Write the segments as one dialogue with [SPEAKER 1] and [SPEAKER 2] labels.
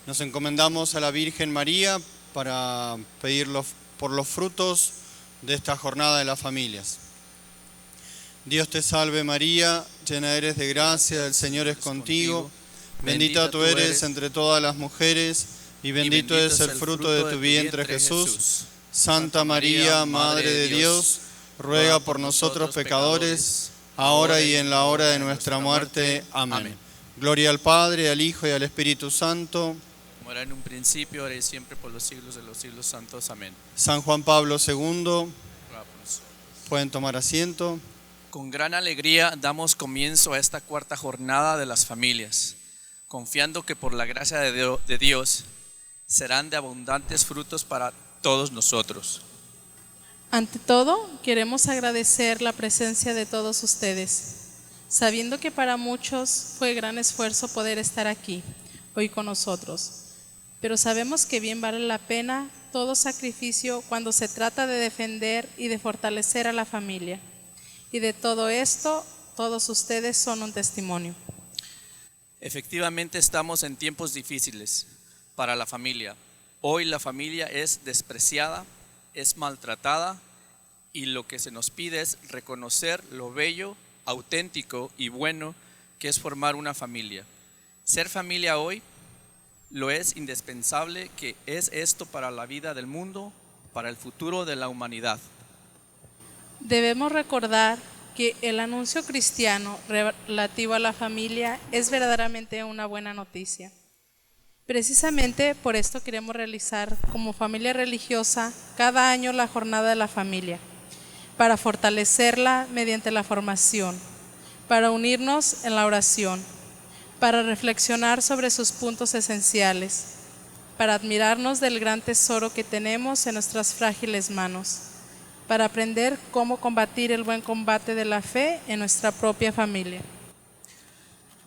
[SPEAKER 1] Nos encomendamos a la Virgen María para pedir por los frutos de esta jornada de las familias. Dios te salve María, llena eres de gracia, el Señor es contigo. Bendita tú eres entre todas las mujeres y bendito es el fruto de tu vientre Jesús. Santa María, Madre de Dios, ruega por nosotros pecadores, ahora y en la hora de nuestra muerte. Amén. Gloria al Padre, al Hijo y al Espíritu Santo.
[SPEAKER 2] Como era en un principio, ahora y siempre, por los siglos de los siglos santos. Amén.
[SPEAKER 1] San Juan Pablo II,
[SPEAKER 2] Ruega por nosotros.
[SPEAKER 1] pueden tomar asiento.
[SPEAKER 2] Con gran alegría damos comienzo a esta cuarta jornada de las familias, confiando que por la gracia de Dios serán de abundantes frutos para todos nosotros.
[SPEAKER 3] Ante todo, queremos agradecer la presencia de todos ustedes, sabiendo que para muchos fue gran esfuerzo poder estar aquí, hoy con nosotros. Pero sabemos que bien vale la pena todo sacrificio cuando se trata de defender y de fortalecer a la familia. Y de todo esto, todos ustedes son un testimonio.
[SPEAKER 2] Efectivamente estamos en tiempos difíciles para la familia. Hoy la familia es despreciada, es maltratada y lo que se nos pide es reconocer lo bello, auténtico y bueno que es formar una familia. Ser familia hoy lo es indispensable, que es esto para la vida del mundo, para el futuro de la humanidad.
[SPEAKER 3] Debemos recordar que el anuncio cristiano relativo a la familia es verdaderamente una buena noticia. Precisamente por esto queremos realizar como familia religiosa cada año la jornada de la familia, para fortalecerla mediante la formación, para unirnos en la oración, para reflexionar sobre sus puntos esenciales, para admirarnos del gran tesoro que tenemos en nuestras frágiles manos, para aprender cómo combatir el buen combate de la fe en nuestra propia familia.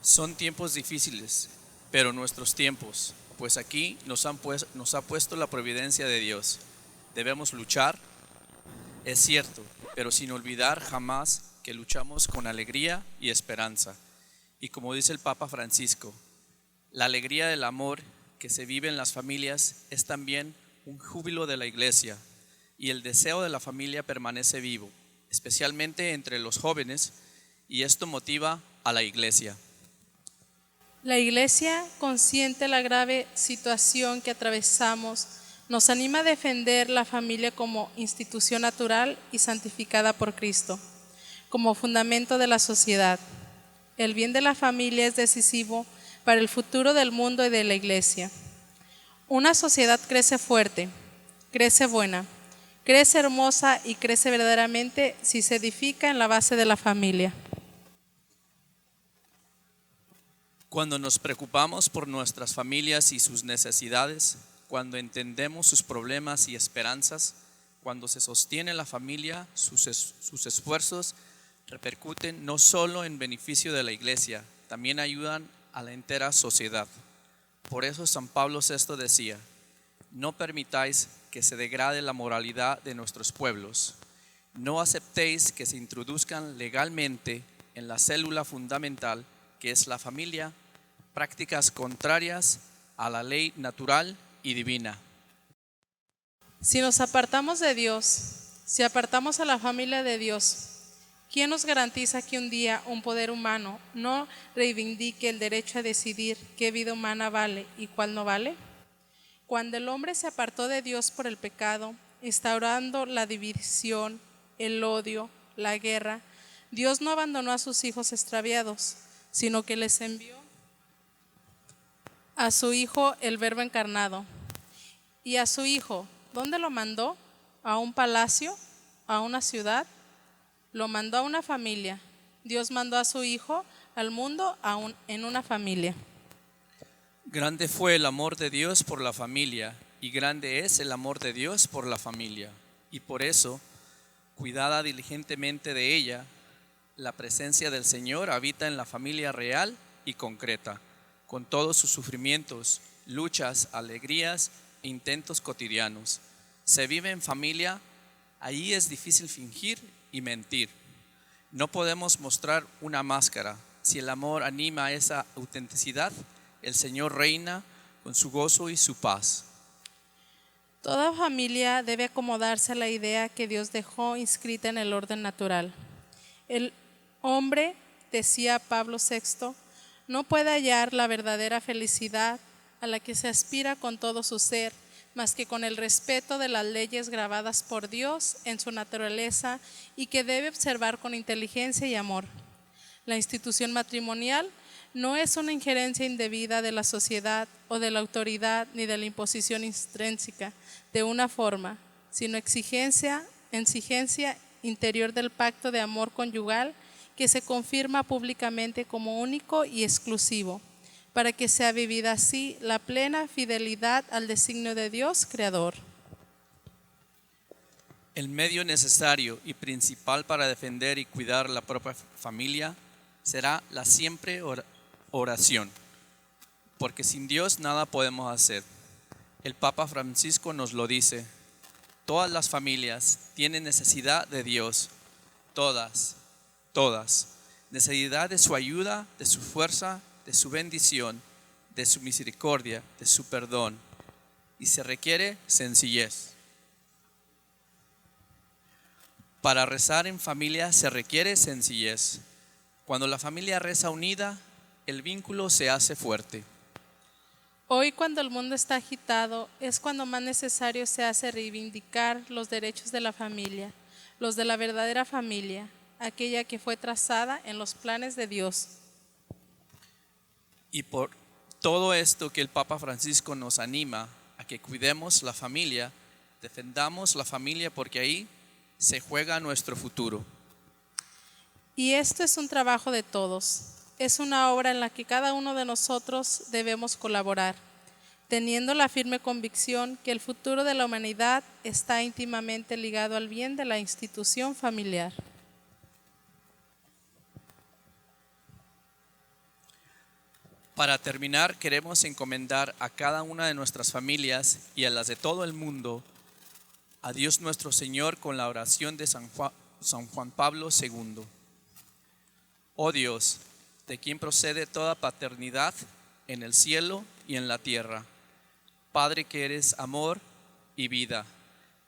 [SPEAKER 2] Son tiempos difíciles, pero nuestros tiempos, pues aquí nos ha puesto la providencia de Dios. Debemos luchar, es cierto, pero sin olvidar jamás que luchamos con alegría y esperanza. Y como dice el Papa Francisco, la alegría del amor que se vive en las familias es también un júbilo de la Iglesia, y el deseo de la familia permanece vivo, especialmente entre los jóvenes, y esto motiva a la Iglesia.
[SPEAKER 3] La Iglesia, consciente de la grave situación que atravesamos, nos anima a defender la familia como institución natural y santificada por Cristo, como fundamento de la sociedad. El bien de la familia es decisivo para el futuro del mundo y de la Iglesia. Una sociedad crece fuerte, crece buena, crece hermosa y crece verdaderamente si se edifica en la base de la familia.
[SPEAKER 2] Cuando nos preocupamos por nuestras familias y sus necesidades, cuando entendemos sus problemas y esperanzas, cuando se sostiene la familia, sus esfuerzos repercuten no solo en beneficio de la Iglesia, también ayudan a la entera sociedad. Por eso San Pablo VI decía: no permitáis que se degrade la moralidad de nuestros pueblos. No aceptéis que se introduzcan legalmente en la célula fundamental que es la familia prácticas contrarias a la ley natural y divina.
[SPEAKER 3] Si nos apartamos de Dios, si apartamos a la familia de Dios, ¿quién nos garantiza que un día un poder humano no reivindique el derecho a decidir qué vida humana vale y cuál no vale? Cuando el hombre se apartó de Dios por el pecado, instaurando la división, el odio, la guerra, Dios no abandonó a sus hijos extraviados, sino que les envió a su Hijo, el Verbo encarnado. Y a su Hijo, ¿dónde lo mandó? ¿A un palacio? ¿A una ciudad? Lo mandó a una familia. Dios mandó a su Hijo al mundo en una familia.
[SPEAKER 2] Grande fue el amor de Dios por la familia, y grande es el amor de Dios por la familia. Y por eso, cuidada diligentemente de ella, la presencia del Señor habita en la familia real y concreta, con todos sus sufrimientos, luchas, alegrías e intentos cotidianos. Se vive en familia, ahí es difícil fingir y mentir. No podemos mostrar una máscara. Si el amor anima esa autenticidad, el Señor reina con su gozo y su paz.
[SPEAKER 3] Toda familia debe acomodarse a la idea que Dios dejó inscrita en el orden natural. El hombre, decía Pablo VI, no puede hallar la verdadera felicidad a la que se aspira con todo su ser, más que con el respeto de las leyes grabadas por Dios en su naturaleza y que debe observar con inteligencia y amor. La institución matrimonial no es una injerencia indebida de la sociedad o de la autoridad ni de la imposición intrínseca de una forma, sino exigencia interior del pacto de amor conyugal que se confirma públicamente como único y exclusivo, para que sea vivida así la plena fidelidad al designio de Dios creador.
[SPEAKER 2] El medio necesario y principal para defender y cuidar la propia familia será la siempre oración, porque sin Dios nada podemos hacer. El Papa Francisco nos lo dice: todas las familias tienen necesidad de Dios, todas, necesidad de su ayuda, de su fuerza, de su bendición, de su misericordia, de su perdón, y se requiere sencillez. Para rezar en familia se requiere sencillez. Cuando la familia reza unida, el vínculo se hace fuerte.
[SPEAKER 3] Hoy, cuando el mundo está agitado, es cuando más necesario se hace reivindicar los derechos de la familia, los de la verdadera familia, aquella que fue trazada en los planes de Dios.
[SPEAKER 2] Y por todo esto que el Papa Francisco nos anima a que cuidemos la familia, defendamos la familia, porque ahí se juega nuestro futuro.
[SPEAKER 3] Y esto es un trabajo de todos. Es una obra en la que cada uno de nosotros debemos colaborar, teniendo la firme convicción que el futuro de la humanidad está íntimamente ligado al bien de la institución familiar.
[SPEAKER 2] Para terminar, queremos encomendar a cada una de nuestras familias y a las de todo el mundo a Dios nuestro Señor con la oración de San Juan Pablo II. Oh Dios, de quien procede toda paternidad en el cielo y en la tierra, Padre que eres amor y vida,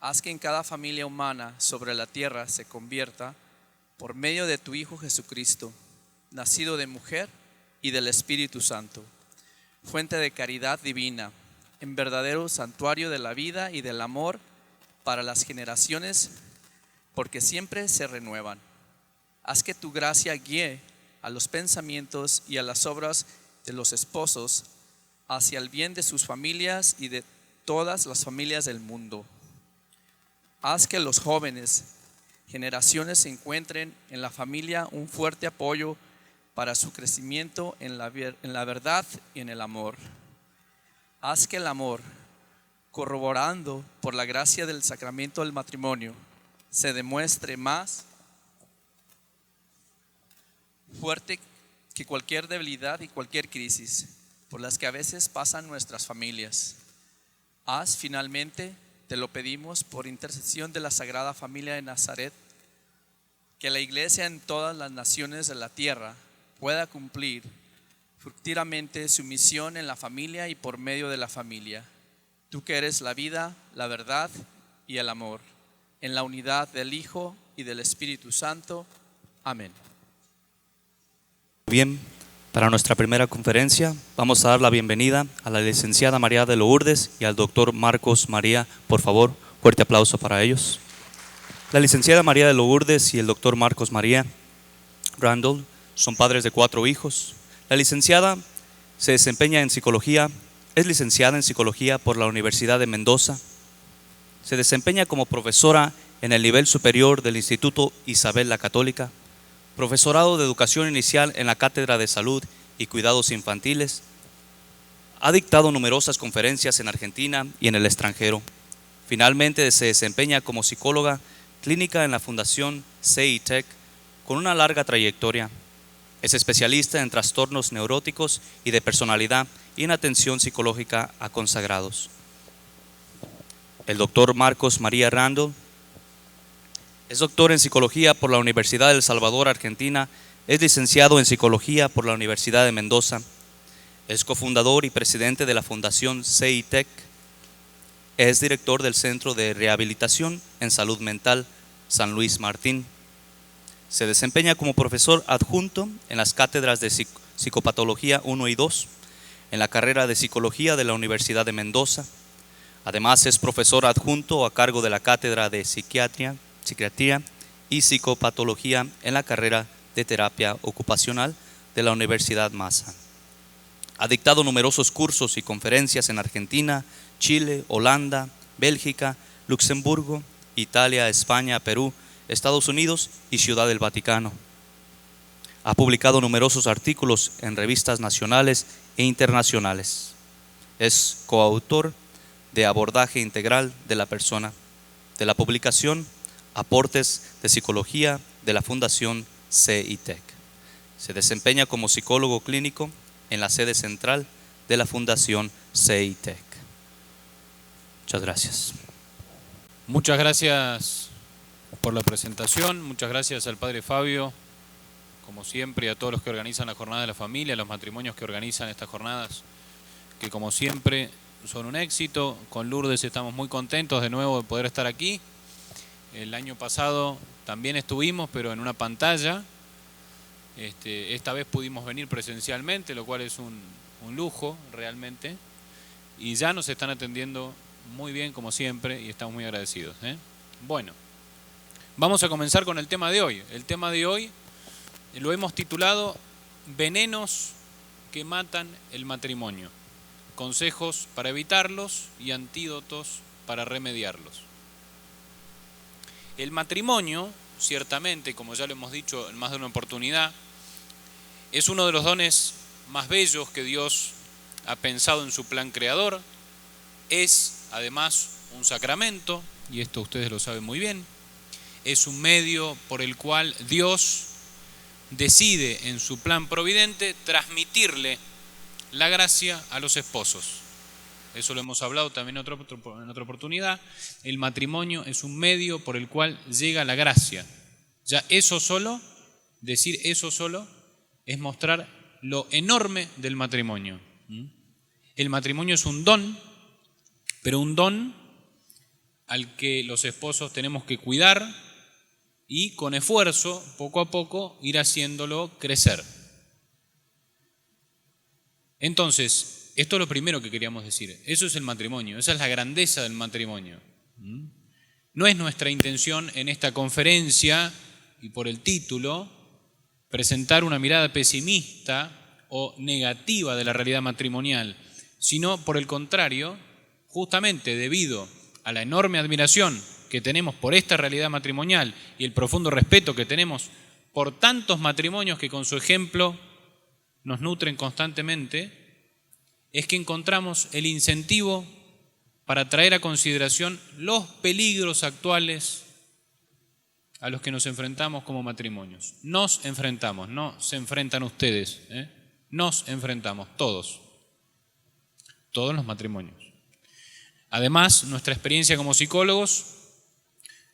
[SPEAKER 2] haz que en cada familia humana sobre la tierra se convierta, por medio de tu Hijo Jesucristo, nacido de mujer y del Espíritu Santo, fuente de caridad divina, en verdadero santuario de la vida y del amor para las generaciones, porque siempre se renuevan. Haz que tu gracia guíe a los pensamientos y a las obras de los esposos hacia el bien de sus familias y de todas las familias del mundo. Haz que los jóvenes generaciones encuentren en la familia un fuerte apoyo para su crecimiento en la verdad y en el amor. Haz que el amor, corroborando por la gracia del sacramento del matrimonio, se demuestre más fuerte que cualquier debilidad y cualquier crisis por las que a veces pasan nuestras familias. Haz finalmente, te lo pedimos por intercesión de la Sagrada Familia de Nazaret, que la Iglesia en todas las naciones de la tierra pueda cumplir fructíferamente su misión en la familia y por medio de la familia. Tú que eres la vida, la verdad y el amor, en la unidad del Hijo y del Espíritu Santo. Amén.
[SPEAKER 4] Bien, para nuestra primera conferencia vamos a dar la bienvenida a la licenciada María de Lourdes y al doctor Marcos María. Por favor, fuerte aplauso para ellos. La licenciada María de Lourdes y el doctor Marcos María Randall son padres de 4 hijos. La licenciada se desempeña en psicología, es licenciada en psicología por la Universidad de Mendoza. Se desempeña como profesora en el nivel superior del Instituto Isabel la Católica, profesorado de educación inicial en la Cátedra de Salud y Cuidados Infantiles. Ha dictado numerosas conferencias en Argentina y en el extranjero. Finalmente se desempeña como psicóloga clínica en la Fundación CEITEC con una larga trayectoria. Es especialista en trastornos neuróticos y de personalidad y en atención psicológica a consagrados. El doctor Marcos María Randall es doctor en psicología por la Universidad del Salvador, Argentina. Es licenciado en psicología por la Universidad de Mendoza. Es cofundador y presidente de la Fundación CITEC. Es director del Centro de Rehabilitación en Salud Mental San Luis Martín. Se desempeña como profesor adjunto en las cátedras de Psicopatología 1 y 2, en la carrera de Psicología de la Universidad de Mendoza. Además es profesor adjunto a cargo de la cátedra de Psiquiatría y Psicopatología en la carrera de Terapia Ocupacional de la Universidad Maza. Ha dictado numerosos cursos y conferencias en Argentina, Chile, Holanda, Bélgica, Luxemburgo, Italia, España, Perú, Estados Unidos y Ciudad del Vaticano. Ha publicado numerosos artículos en revistas nacionales e internacionales. Es coautor de Abordaje Integral de la Persona, de la publicación Aportes de Psicología de la Fundación CITEC. Se desempeña como psicólogo clínico en la sede central de la Fundación CITEC. Muchas gracias.
[SPEAKER 5] Muchas gracias por la presentación, muchas gracias al Padre Fabio, como siempre, y a todos los que organizan la Jornada de la Familia, a los matrimonios que organizan estas jornadas, que como siempre son un éxito. Con Lourdes estamos muy contentos de nuevo de poder estar aquí. El año pasado también estuvimos, pero en una pantalla. Esta vez pudimos venir presencialmente, lo cual es un lujo realmente. Y ya nos están atendiendo muy bien como siempre y estamos muy agradecidos. Bueno, vamos a comenzar con el tema de hoy. El tema de hoy lo hemos titulado Venenos que matan el matrimonio. Consejos para evitarlos y antídotos para remediarlos. El matrimonio, ciertamente, como ya lo hemos dicho en más de una oportunidad, es uno de los dones más bellos que Dios ha pensado en su plan creador. Es, además, un sacramento, y esto ustedes lo saben muy bien. Es un medio por el cual Dios decide en su plan providente transmitirle la gracia a los esposos. Eso lo hemos hablado también en otra oportunidad. El matrimonio es un medio por el cual llega la gracia. Ya eso solo, decir eso solo, es mostrar lo enorme del matrimonio. El matrimonio es un don, pero un don al que los esposos tenemos que cuidar y con esfuerzo, poco a poco, ir haciéndolo crecer. Entonces, esto es lo primero que queríamos decir. Eso es el matrimonio, esa es la grandeza del matrimonio. No es nuestra intención en esta conferencia, y por el título, presentar una mirada pesimista o negativa de la realidad matrimonial, sino por el contrario, justamente debido a la enorme admiración que tenemos por esta realidad matrimonial y el profundo respeto que tenemos por tantos matrimonios que con su ejemplo nos nutren constantemente, es que encontramos el incentivo para traer a consideración los peligros actuales a los que nos enfrentamos como matrimonios. Nos enfrentamos, no se enfrentan ustedes, nos enfrentamos todos los matrimonios. Además, nuestra experiencia como psicólogos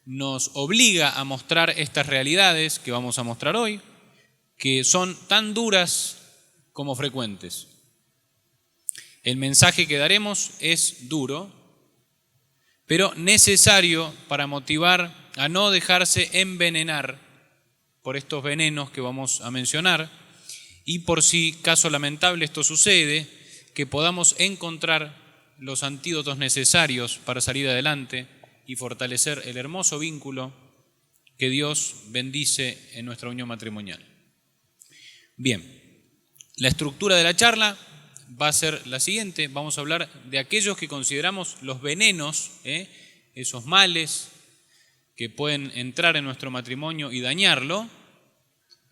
[SPEAKER 5] nos obliga a mostrar estas realidades que vamos a mostrar hoy, que son tan duras como frecuentes. El mensaje que daremos es duro, pero necesario para motivar a no dejarse envenenar por estos venenos que vamos a mencionar, y por si, caso lamentable, esto sucede, que podamos encontrar los antídotos necesarios para salir adelante y fortalecer el hermoso vínculo que Dios bendice en nuestra unión matrimonial. Bien, la estructura de la charla va a ser la siguiente. Vamos a hablar de aquellos que consideramos los venenos, esos males que pueden entrar en nuestro matrimonio y dañarlo.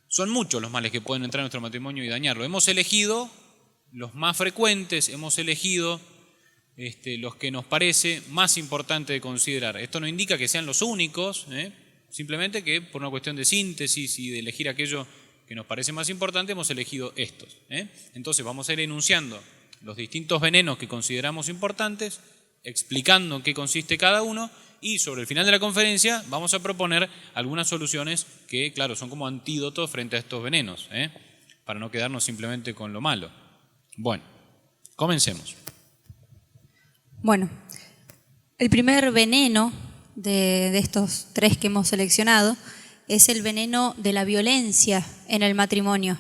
[SPEAKER 5] Son muchos los males que pueden entrar en nuestro matrimonio y dañarlo. Hemos elegido los más frecuentes, hemos elegido los que nos parece más importante de considerar. Esto no indica que sean los únicos, simplemente que por una cuestión de síntesis y de elegir aquello que nos parece más importante, hemos elegido estos. Entonces vamos a ir enunciando los distintos venenos que consideramos importantes, explicando en qué consiste cada uno, y sobre el final de la conferencia vamos a proponer algunas soluciones que, claro, son como antídotos frente a estos venenos, para no quedarnos simplemente con lo malo. Bueno, comencemos.
[SPEAKER 6] Bueno, el primer veneno de estos 3 que hemos seleccionado es el veneno de la violencia en el matrimonio.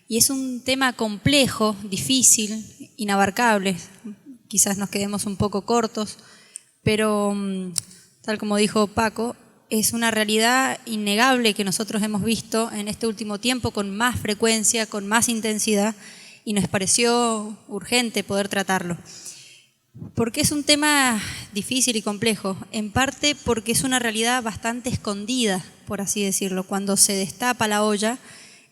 [SPEAKER 6] Y es un tema complejo, difícil, inabarcable. Quizás nos quedemos un poco cortos, pero tal como dijo Paco, es una realidad innegable que nosotros hemos visto en este último tiempo con más frecuencia, con más intensidad, y nos pareció urgente poder tratarlo. ¿Por qué es un tema difícil y complejo? En parte porque es una realidad bastante escondida, por así decirlo. Cuando se destapa la olla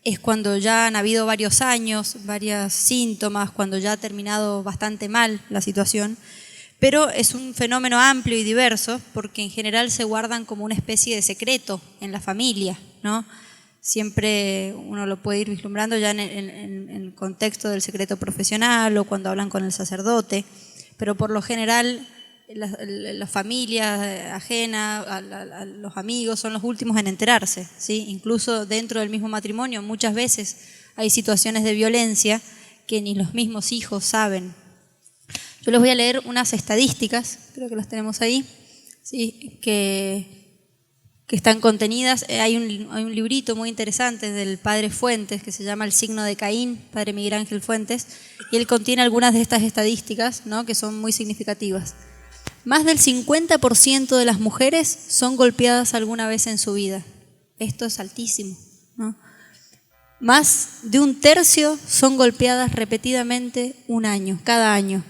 [SPEAKER 6] es cuando ya han habido varios años, varios síntomas, cuando ya ha terminado bastante mal la situación. Pero es un fenómeno amplio y diverso porque en general se guardan como una especie de secreto en la familia, ¿no? Siempre uno lo puede ir vislumbrando ya en el contexto del secreto profesional o cuando hablan con el sacerdote. Pero por lo general la familia ajena, a los amigos son los últimos en enterarse, ¿sí? Incluso dentro del mismo matrimonio muchas veces hay situaciones de violencia que ni los mismos hijos saben. Yo les voy a leer unas estadísticas, creo que las tenemos ahí, ¿sí? que están contenidas. Hay un librito muy interesante del padre Fuentes que se llama El signo de Caín, padre Miguel Ángel Fuentes, y él contiene algunas de estas estadísticas, ¿no? Que son muy significativas. Más del 50% de las mujeres son golpeadas alguna vez en su vida. Esto es altísimo, ¿no? Más de 1/3 son golpeadas repetidamente cada año.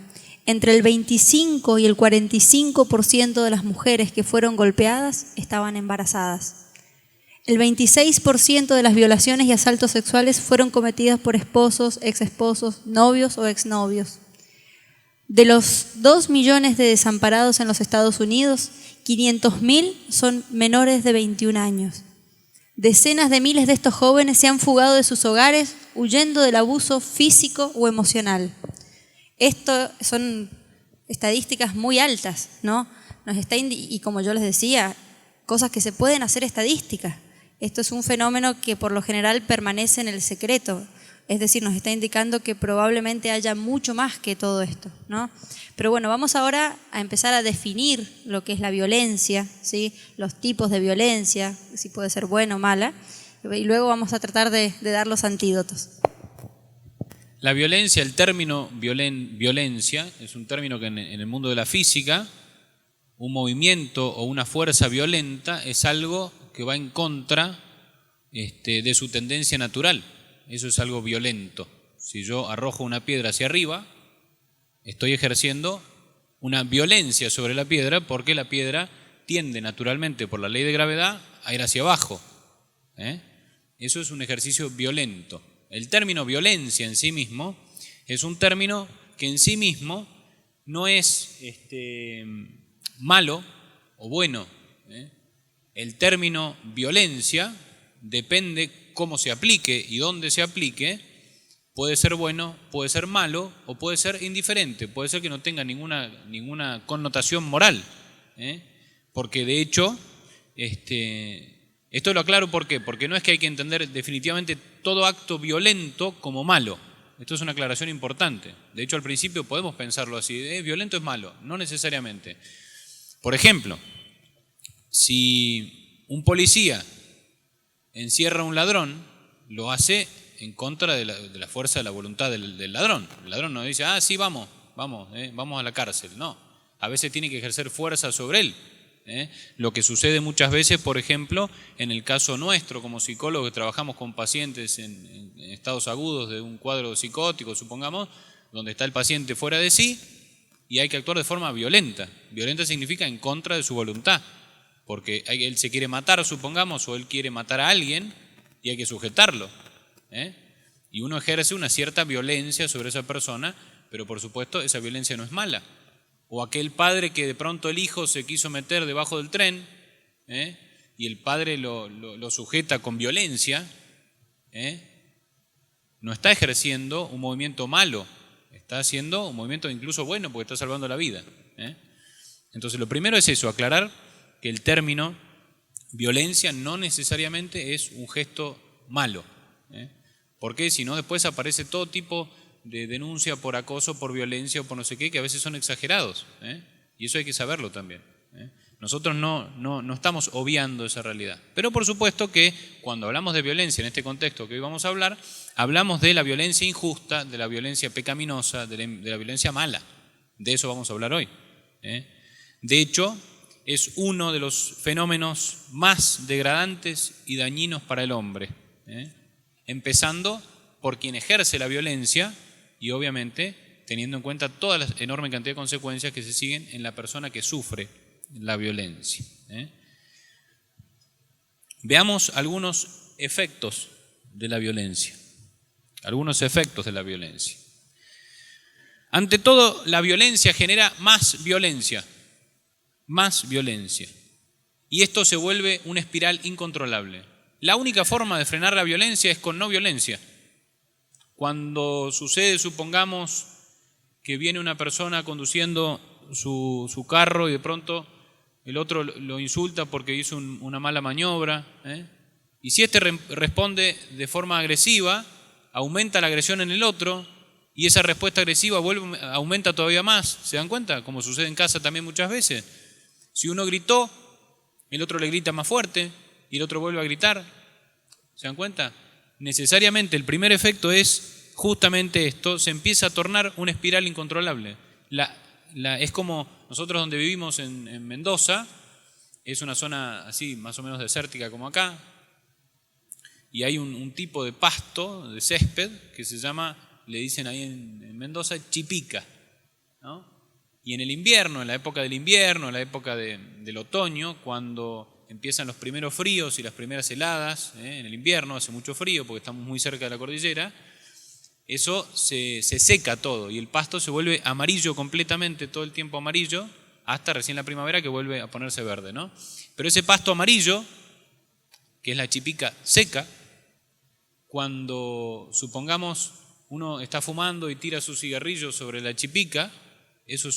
[SPEAKER 6] Entre el 25 y el 45% de las mujeres que fueron golpeadas estaban embarazadas. El 26% de las violaciones y asaltos sexuales fueron cometidas por esposos, exesposos, novios o exnovios. De los 2 millones de desamparados en los Estados Unidos, 500.000 son menores de 21 años. Decenas de miles de estos jóvenes se han fugado de sus hogares huyendo del abuso físico o emocional. Esto son estadísticas muy altas, ¿no? Y como yo les decía, cosas que se pueden hacer estadísticas. Esto es un fenómeno que por lo general permanece en el secreto. Es decir, nos está indicando que probablemente haya mucho más que todo esto, ¿no? Pero bueno, vamos ahora a empezar a definir lo que es la violencia, ¿sí? Los tipos de violencia, si puede ser buena o mala, y luego vamos a tratar de dar los antídotos.
[SPEAKER 5] La violencia, el término violencia, es un término que en el mundo de la física, un movimiento o una fuerza violenta es algo que va en contra de su tendencia natural. Eso es algo violento. Si yo arrojo una piedra hacia arriba, estoy ejerciendo una violencia sobre la piedra porque la piedra tiende naturalmente por la ley de gravedad a ir hacia abajo. Eso es un ejercicio violento. El término violencia en sí mismo es un término que en sí mismo no es malo o bueno. El término violencia depende cómo se aplique y dónde se aplique. Puede ser bueno, puede ser malo o puede ser indiferente. Puede ser que no tenga ninguna connotación moral. Porque de hecho, esto lo aclaro ¿por qué? Porque no es que hay que entender definitivamente todo acto violento como malo. Esto es una aclaración importante. De hecho, al principio podemos pensarlo así, violento es malo, no necesariamente. Por ejemplo, si un policía encierra a un ladrón, lo hace en contra de la fuerza de la voluntad del ladrón. El ladrón no dice, sí, vamos a la cárcel. No, a veces tiene que ejercer fuerza sobre él. Lo que sucede muchas veces, por ejemplo, en el caso nuestro como psicólogos que trabajamos con pacientes en estados agudos de un cuadro psicótico, supongamos, donde está el paciente fuera de sí y hay que actuar de forma violenta. Violenta significa en contra de su voluntad, porque él se quiere matar, supongamos, o él quiere matar a alguien y hay que sujetarlo. Y uno ejerce una cierta violencia sobre esa persona, pero por supuesto esa violencia no es mala. O aquel padre que de pronto el hijo se quiso meter debajo del tren y el padre lo sujeta con violencia, no está ejerciendo un movimiento malo, está haciendo un movimiento incluso bueno porque está salvando la vida. Entonces lo primero es eso, aclarar que el término violencia no necesariamente es un gesto malo. Porque si no después aparece todo tipo de denuncia por acoso, por violencia o por no sé qué, que a veces son exagerados, y eso hay que saberlo también. Nosotros no estamos obviando esa realidad. Pero por supuesto que cuando hablamos de violencia en este contexto que hoy vamos a hablar, hablamos de la violencia injusta, de la violencia pecaminosa, de la violencia mala. De eso vamos a hablar hoy. De hecho, es uno de los fenómenos más degradantes y dañinos para el hombre. Empezando por quien ejerce la violencia y obviamente teniendo en cuenta toda la enorme cantidad de consecuencias que se siguen en la persona que sufre la violencia. Veamos algunos efectos de la violencia. Algunos efectos de la violencia. Ante todo, la violencia genera más violencia. Más violencia. Y esto se vuelve una espiral incontrolable. La única forma de frenar la violencia es con no violencia. Cuando sucede, supongamos, que viene una persona conduciendo su carro y de pronto el otro lo insulta porque hizo una mala maniobra, y si éste responde de forma agresiva, aumenta la agresión en el otro y esa respuesta agresiva aumenta todavía más. ¿Se dan cuenta? Como sucede en casa también muchas veces. Si uno gritó, el otro le grita más fuerte y el otro vuelve a gritar. ¿Se dan cuenta? Necesariamente el primer efecto es justamente esto, se empieza a tornar una espiral incontrolable. Es como nosotros donde vivimos en Mendoza, es una zona así más o menos desértica como acá, y hay un tipo de pasto, de césped, que se llama, le dicen ahí en Mendoza, chipica, ¿no? Y en el invierno, en la época del invierno, en la época del otoño, cuando empiezan los primeros fríos y las primeras heladas, en el invierno hace mucho frío porque estamos muy cerca de la cordillera, eso se seca todo y el pasto se vuelve amarillo completamente, todo el tiempo amarillo, hasta recién la primavera que vuelve a ponerse verde, ¿no? Pero ese pasto amarillo, que es la chipica seca, cuando supongamos uno está fumando y tira su cigarrillo sobre la chipica, eso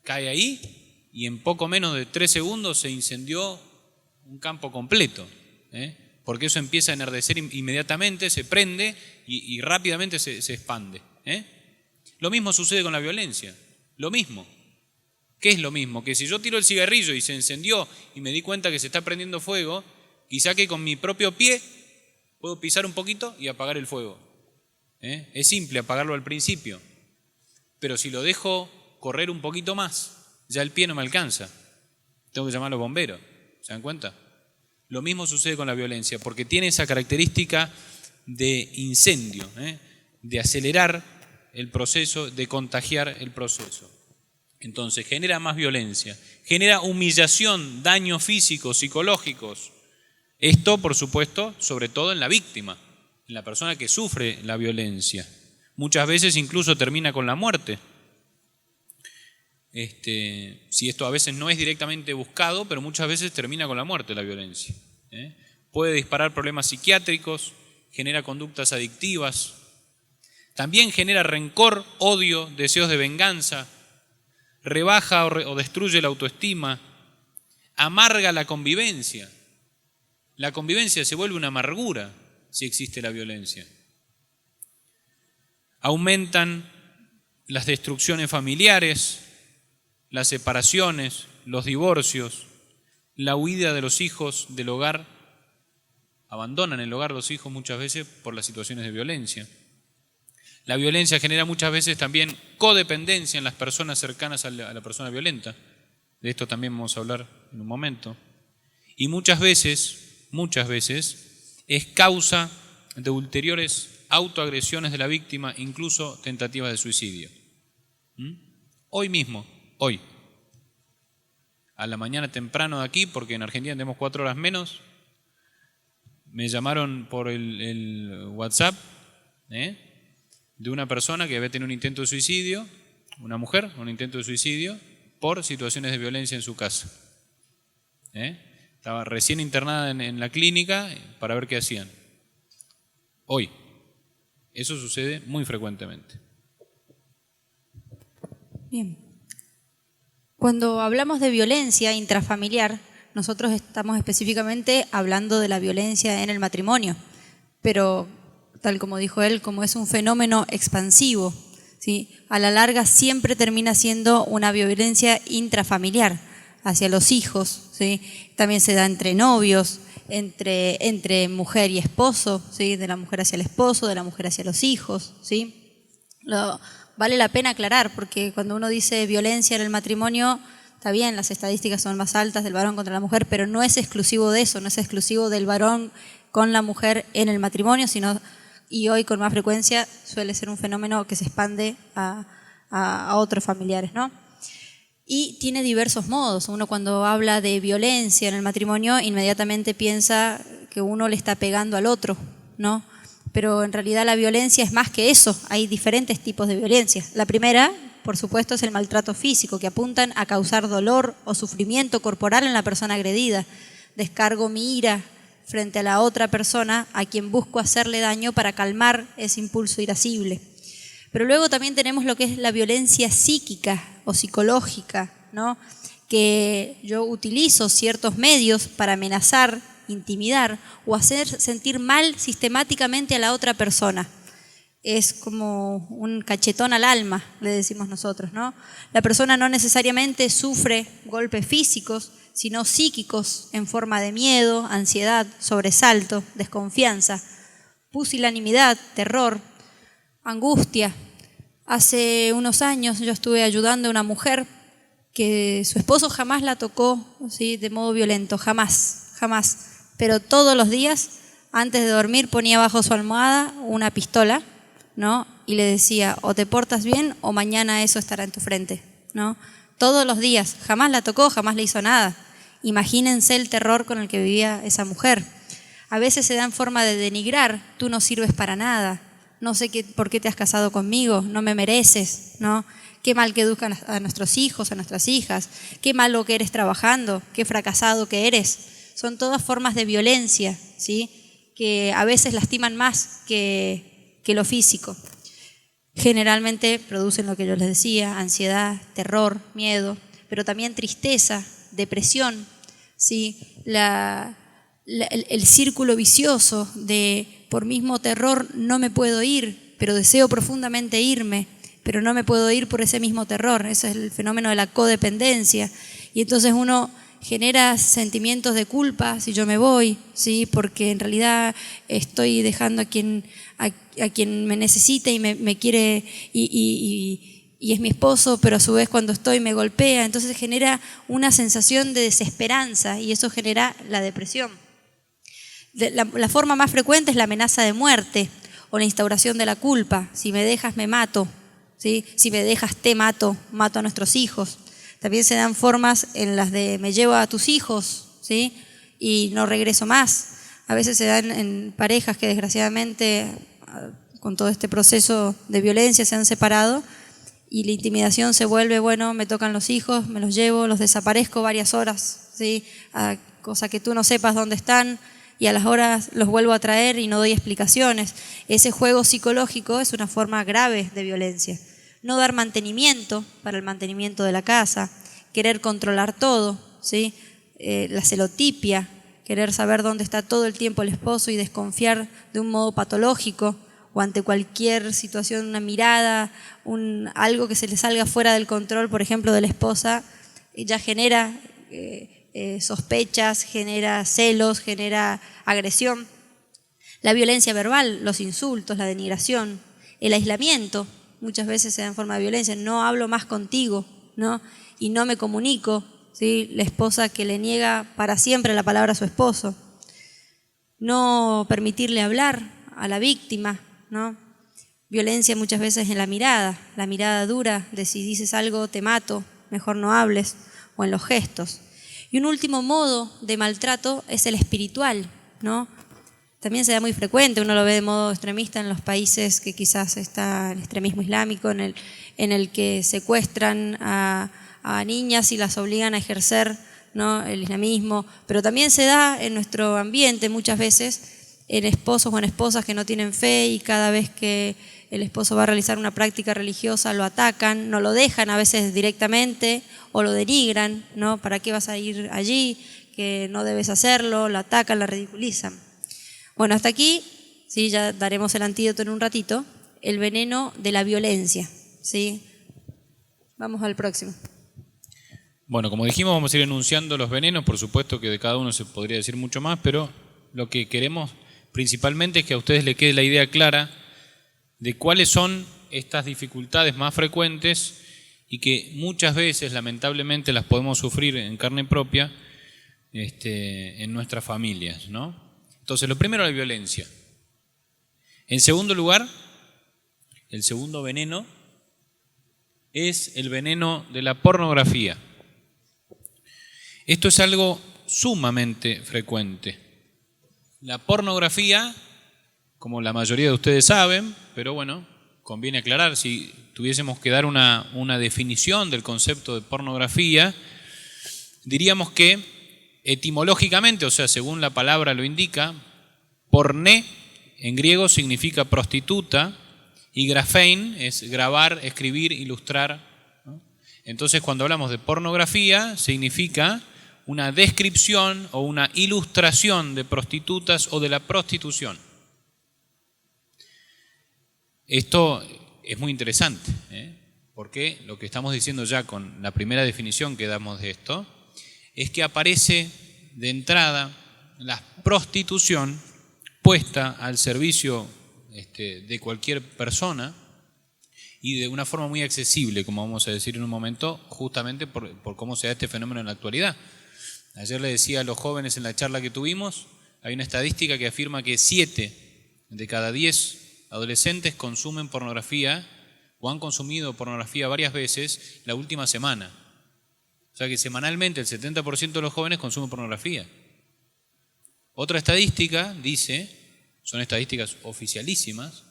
[SPEAKER 5] cae ahí y en poco menos de 3 segundos se incendió un campo completo, porque eso empieza a enardecer inmediatamente, se prende y rápidamente se expande. Lo mismo sucede con la violencia, lo mismo. ¿Qué es lo mismo? Que si yo tiro el cigarrillo y se encendió y me di cuenta que se está prendiendo fuego, quizá que con mi propio pie puedo pisar un poquito y apagar el fuego. Es simple apagarlo al principio, pero si lo dejo correr un poquito más, ya el pie no me alcanza. Tengo que llamar a los bomberos. ¿Se dan cuenta? Lo mismo sucede con la violencia, porque tiene esa característica de incendio, de acelerar el proceso, de contagiar el proceso. Entonces genera más violencia, genera humillación, daños físicos, psicológicos. Esto, por supuesto, sobre todo en la víctima, en la persona que sufre la violencia. Muchas veces incluso termina con la muerte. Si esto a veces no es directamente buscado, pero muchas veces termina con la muerte la violencia. Puede disparar problemas psiquiátricos, genera conductas adictivas, también genera rencor, odio, deseos de venganza, rebaja o destruye la autoestima, amarga la convivencia. La convivencia se vuelve una amargura si existe la violencia. Aumentan las destrucciones familiares, las separaciones, los divorcios, la huida de los hijos del hogar. Abandonan el hogar los hijos muchas veces por las situaciones de violencia. La violencia genera muchas veces también codependencia en las personas cercanas a la persona violenta. De esto también vamos a hablar en un momento. Y muchas veces es causa de ulteriores autoagresiones de la víctima, incluso tentativas de suicidio. Hoy mismo, hoy, a la mañana temprano de aquí, porque en Argentina tenemos 4 horas menos, me llamaron por el WhatsApp de una persona que había tenido un intento de suicidio, una mujer, un intento de suicidio por situaciones de violencia en su casa. Estaba recién internada en la clínica para ver qué hacían. Hoy. Eso sucede muy frecuentemente.
[SPEAKER 6] Bien. Cuando hablamos de violencia intrafamiliar, nosotros estamos específicamente hablando de la violencia en el matrimonio, pero tal como dijo él, como es un fenómeno expansivo, ¿sí? A la larga siempre termina siendo una violencia intrafamiliar hacia los hijos, ¿sí? También se da entre novios, entre mujer y esposo, ¿sí? De la mujer hacia el esposo, de la mujer hacia los hijos, ¿sí? Vale la pena aclarar, porque cuando uno dice violencia en el matrimonio, está bien, las estadísticas son más altas del varón contra la mujer, pero no es exclusivo de eso, no es exclusivo del varón con la mujer en el matrimonio, sino, y hoy con más frecuencia, suele ser un fenómeno que se expande a otros familiares, ¿no? Y tiene diversos modos. Uno cuando habla de violencia en el matrimonio, inmediatamente piensa que uno le está pegando al otro, ¿no? Pero en realidad la violencia es más que eso, hay diferentes tipos de violencia. La primera, por supuesto, es el maltrato físico, que apuntan a causar dolor o sufrimiento corporal en la persona agredida. Descargo mi ira frente a la otra persona a quien busco hacerle daño para calmar ese impulso irascible. Pero luego también tenemos lo que es la violencia psíquica o psicológica, ¿no? Que yo utilizo ciertos medios para amenazar, intimidar o hacer sentir mal sistemáticamente a la otra persona. Es como un cachetón al alma, le decimos nosotros, ¿no? La persona no necesariamente sufre golpes físicos, sino psíquicos en forma de miedo, ansiedad, sobresalto, desconfianza, pusilanimidad, terror, angustia. Hace unos años yo estuve ayudando a una mujer que su esposo jamás la tocó, ¿sí? De modo violento, jamás, pero todos los días antes de dormir ponía bajo su almohada una pistola, ¿no? Y le decía, o te portas bien o mañana eso estará en tu frente, ¿no? Todos los días, jamás la tocó, jamás le hizo nada. Imagínense el terror con el que vivía esa mujer. A veces se da en forma de denigrar, tú no sirves para nada, no sé por qué te has casado conmigo, no me mereces, ¿no? Qué mal que educan a nuestros hijos, a nuestras hijas, qué malo que eres trabajando, qué fracasado que eres. Son todas formas de violencia, ¿sí? Que a veces lastiman más que lo físico. Generalmente producen lo que yo les decía, ansiedad, terror, miedo, pero también tristeza, depresión, ¿sí? El círculo vicioso de por mismo terror no me puedo ir, pero deseo profundamente irme, pero no me puedo ir por ese mismo terror. Ese es el fenómeno de la codependencia. Y entonces uno genera sentimientos de culpa si yo me voy, ¿sí? Porque en realidad estoy dejando a quien me necesita y me quiere y es mi esposo, pero a su vez cuando estoy me golpea. Entonces genera una sensación de desesperanza y eso genera la depresión. La forma más frecuente es la amenaza de muerte o la instauración de la culpa. Si me dejas me mato, ¿sí? Si me dejas te mato, mato a nuestros hijos. También se dan formas en las de me llevo a tus hijos, ¿sí? Y no regreso más. A veces se dan en parejas que desgraciadamente con todo este proceso de violencia se han separado y la intimidación se vuelve, bueno, me tocan los hijos, me los llevo, los desaparezco varias horas, ¿sí? Cosa que tú no sepas dónde están y a las horas los vuelvo a traer y no doy explicaciones. Ese juego psicológico es una forma grave de violencia. No dar mantenimiento para el mantenimiento de la casa, querer controlar todo, ¿sí? La celotipia, querer saber dónde está todo el tiempo el esposo y desconfiar de un modo patológico o ante cualquier situación, una mirada, algo que se le salga fuera del control, por ejemplo, de la esposa, ya genera sospechas, genera celos, genera agresión. La violencia verbal, los insultos, la denigración, el aislamiento, muchas veces se da en forma de violencia. No hablo más contigo, ¿no? Y no me comunico, ¿sí? La esposa que le niega para siempre la palabra a su esposo. No permitirle hablar a la víctima, ¿no? Violencia muchas veces en la mirada dura de si dices algo te mato, mejor no hables, o en los gestos. Y un último modo de maltrato es el espiritual, ¿no? También se da muy frecuente, uno lo ve de modo extremista en los países que quizás está el extremismo islámico, en el que secuestran a niñas y las obligan a ejercer, ¿no? El islamismo, pero también se da en nuestro ambiente muchas veces en esposos o en esposas que no tienen fe y cada vez que el esposo va a realizar una práctica religiosa lo atacan, no lo dejan a veces directamente o lo denigran, ¿no? ¿Para qué vas a ir allí? Que no debes hacerlo, lo atacan, lo ridiculizan. Bueno, hasta aquí ¿sí? Ya daremos el antídoto en un ratito, el veneno de la violencia, ¿sí? Vamos al próximo.
[SPEAKER 5] Bueno, como dijimos, vamos a ir enunciando los venenos. Por supuesto que de cada uno se podría decir mucho más, pero lo que queremos principalmente es que a ustedes les quede la idea clara de cuáles son estas dificultades más frecuentes y que muchas veces, lamentablemente, las podemos sufrir en carne propia en nuestras familias, ¿no? Entonces, lo primero, la violencia. En segundo lugar, el segundo veneno es el veneno de la pornografía. Esto es algo sumamente frecuente. La pornografía, como la mayoría de ustedes saben, pero bueno, conviene aclarar, si tuviésemos que dar una definición del concepto de pornografía, diríamos que etimológicamente, o sea, según la palabra lo indica, porné en griego significa prostituta y grafein es grabar, escribir, ilustrar, ¿no? Entonces, cuando hablamos de pornografía, significa una descripción o una ilustración de prostitutas o de la prostitución. Esto es muy interesante, porque lo que estamos diciendo ya con la primera definición que damos de esto es que aparece de entrada la prostitución puesta al servicio de cualquier persona y de una forma muy accesible, como vamos a decir en un momento, justamente por cómo se da este fenómeno en la actualidad. Ayer le decía a los jóvenes en la charla que tuvimos, hay una estadística que afirma que 7 de cada 10 adolescentes consumen pornografía o han consumido pornografía varias veces la última semana. O sea que semanalmente el 70% de los jóvenes consumen pornografía. Otra estadística dice, son estadísticas oficialísimas,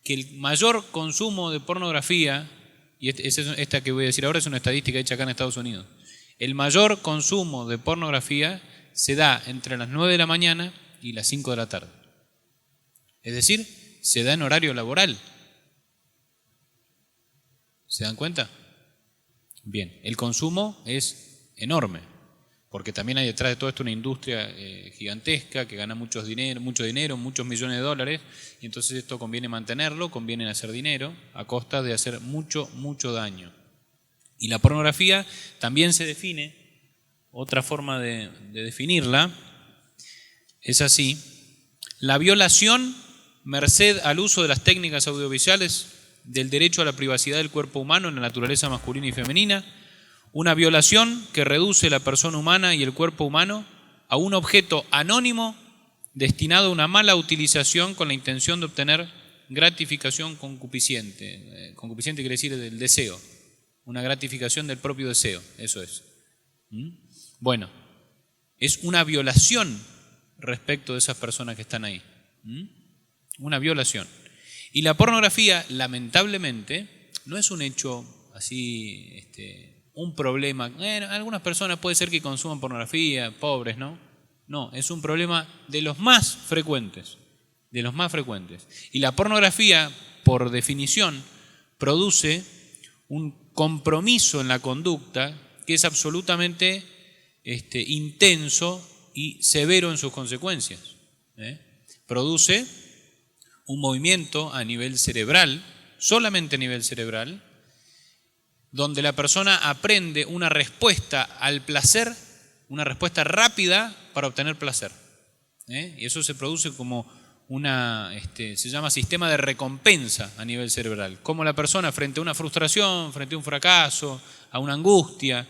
[SPEAKER 5] que el mayor consumo de pornografía, y esta que voy a decir ahora es una estadística hecha acá en Estados Unidos, el mayor consumo de pornografía se da entre las 9 de la mañana y las 5 de la tarde. Es decir, se da en horario laboral. ¿Se dan cuenta? Bien, el consumo es enorme, porque también hay detrás de todo esto una industria gigantesca que gana mucho dinero, muchos millones de dólares, y entonces esto conviene mantenerlo, conviene hacer dinero a costa de hacer mucho daño. Y la pornografía también se define, otra forma de definirla, es así: la violación, merced al uso de las técnicas audiovisuales, del derecho a la privacidad del cuerpo humano en la naturaleza masculina y femenina, una violación que reduce la persona humana y el cuerpo humano a un objeto anónimo destinado a una mala utilización con la intención de obtener gratificación concupisciente. Concupisciente quiere decir del deseo. Una gratificación del propio deseo, eso es. Bueno, es una violación respecto de esas personas que están ahí. Una violación. Y la pornografía, lamentablemente, no es un hecho así, un problema. Algunas personas puede ser que consuman pornografía, pobres, ¿no? No, es un problema de los más frecuentes. De los más frecuentes. Y la pornografía, por definición, produce un compromiso en la conducta que es absolutamente intenso y severo en sus consecuencias. Produce un movimiento a nivel cerebral, solamente a nivel cerebral, donde la persona aprende una respuesta al placer, una respuesta rápida para obtener placer. Y eso se produce como se llama sistema de recompensa a nivel cerebral. Como la persona frente a una frustración, frente a un fracaso, a una angustia,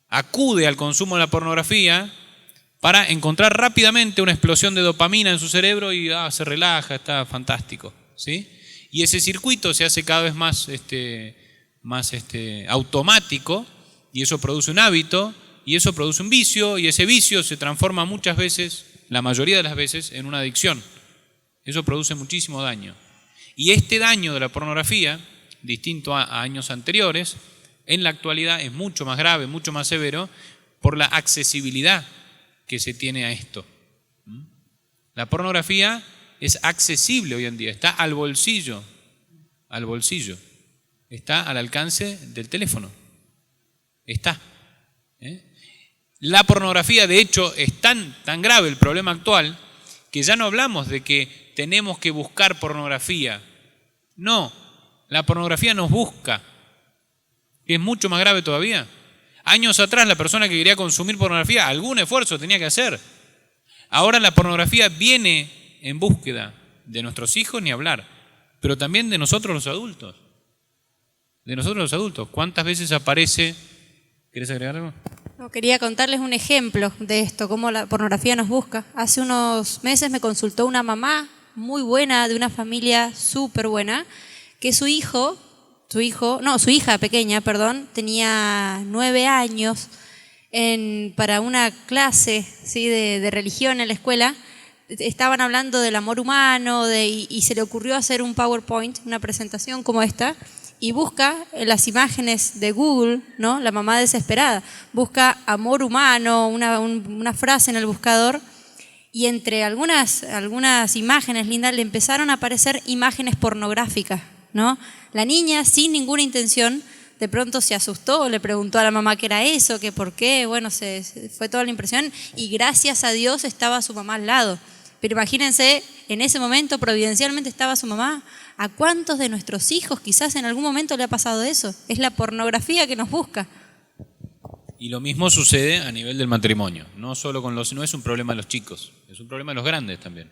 [SPEAKER 5] acude al consumo de la pornografía para encontrar rápidamente una explosión de dopamina en su cerebro y se relaja, está fantástico, ¿sí? Y ese circuito se hace cada vez más automático, y eso produce un hábito, y eso produce un vicio, y ese vicio se transforma muchas veces, la mayoría de las veces, en una adicción. Eso produce muchísimo daño. Y este daño de la pornografía, distinto a años anteriores, en la actualidad es mucho más grave, mucho más severo, por la accesibilidad que se tiene a esto. La pornografía es accesible hoy en día, está al bolsillo, está al alcance del teléfono, está. La pornografía, de hecho, es tan grave el problema actual que ya no hablamos de que tenemos que buscar pornografía. No, la pornografía nos busca, que es mucho más grave todavía. Años atrás la persona que quería consumir pornografía, algún esfuerzo tenía que hacer. Ahora la pornografía viene en búsqueda de nuestros hijos, ni hablar, pero también de nosotros los adultos. De nosotros los adultos. ¿Cuántas veces aparece? ¿Querés agregar algo?
[SPEAKER 6] No, quería contarles un ejemplo de esto, cómo la pornografía nos busca. Hace unos meses me consultó una mamá muy buena, de una familia súper buena, que su hija pequeña, tenía 9 años, para una clase, ¿sí?, de religión en la escuela. Estaban hablando del amor humano y se le ocurrió hacer un PowerPoint, una presentación como esta, y busca en las imágenes de Google, ¿no?, la mamá desesperada, busca amor humano, una frase en el buscador, y entre algunas imágenes lindas le empezaron a aparecer imágenes pornográficas, ¿no? La niña, sin ninguna intención, de pronto se asustó, le preguntó a la mamá qué era eso, que por qué, bueno, se fue toda la impresión, y gracias a Dios estaba su mamá al lado. Pero imagínense, en ese momento providencialmente estaba su mamá. ¿A cuántos de nuestros hijos quizás en algún momento le ha pasado eso? Es la pornografía que nos busca.
[SPEAKER 5] Y lo mismo sucede a nivel del matrimonio. No es un problema de los chicos, es un problema de los grandes también.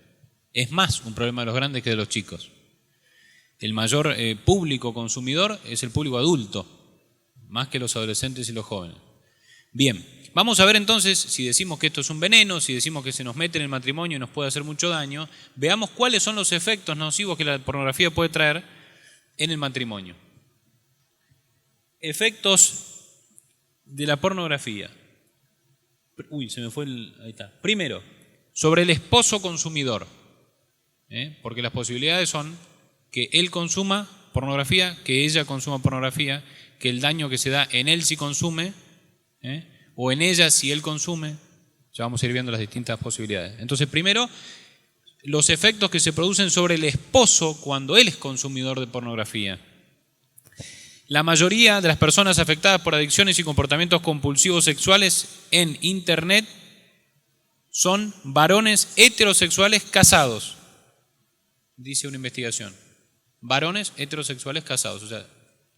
[SPEAKER 5] Es más un problema de los grandes que de los chicos. El mayor público consumidor es el público adulto, más que los adolescentes y los jóvenes. Bien, vamos a ver entonces, si decimos que esto es un veneno, si decimos que se nos mete en el matrimonio y nos puede hacer mucho daño, veamos cuáles son los efectos nocivos que la pornografía puede traer en el matrimonio. Efectos de la pornografía. Ahí está. Primero, sobre el esposo consumidor, porque las posibilidades son que él consuma pornografía, que ella consuma pornografía, que el daño que se da en él si consume, o en ella si él consume. Ya vamos a ir viendo las distintas posibilidades. Entonces, primero, los efectos que se producen sobre el esposo cuando él es consumidor de pornografía. La mayoría de las personas afectadas por adicciones y comportamientos compulsivos sexuales en Internet son varones heterosexuales casados, dice una investigación. Varones heterosexuales casados. O sea,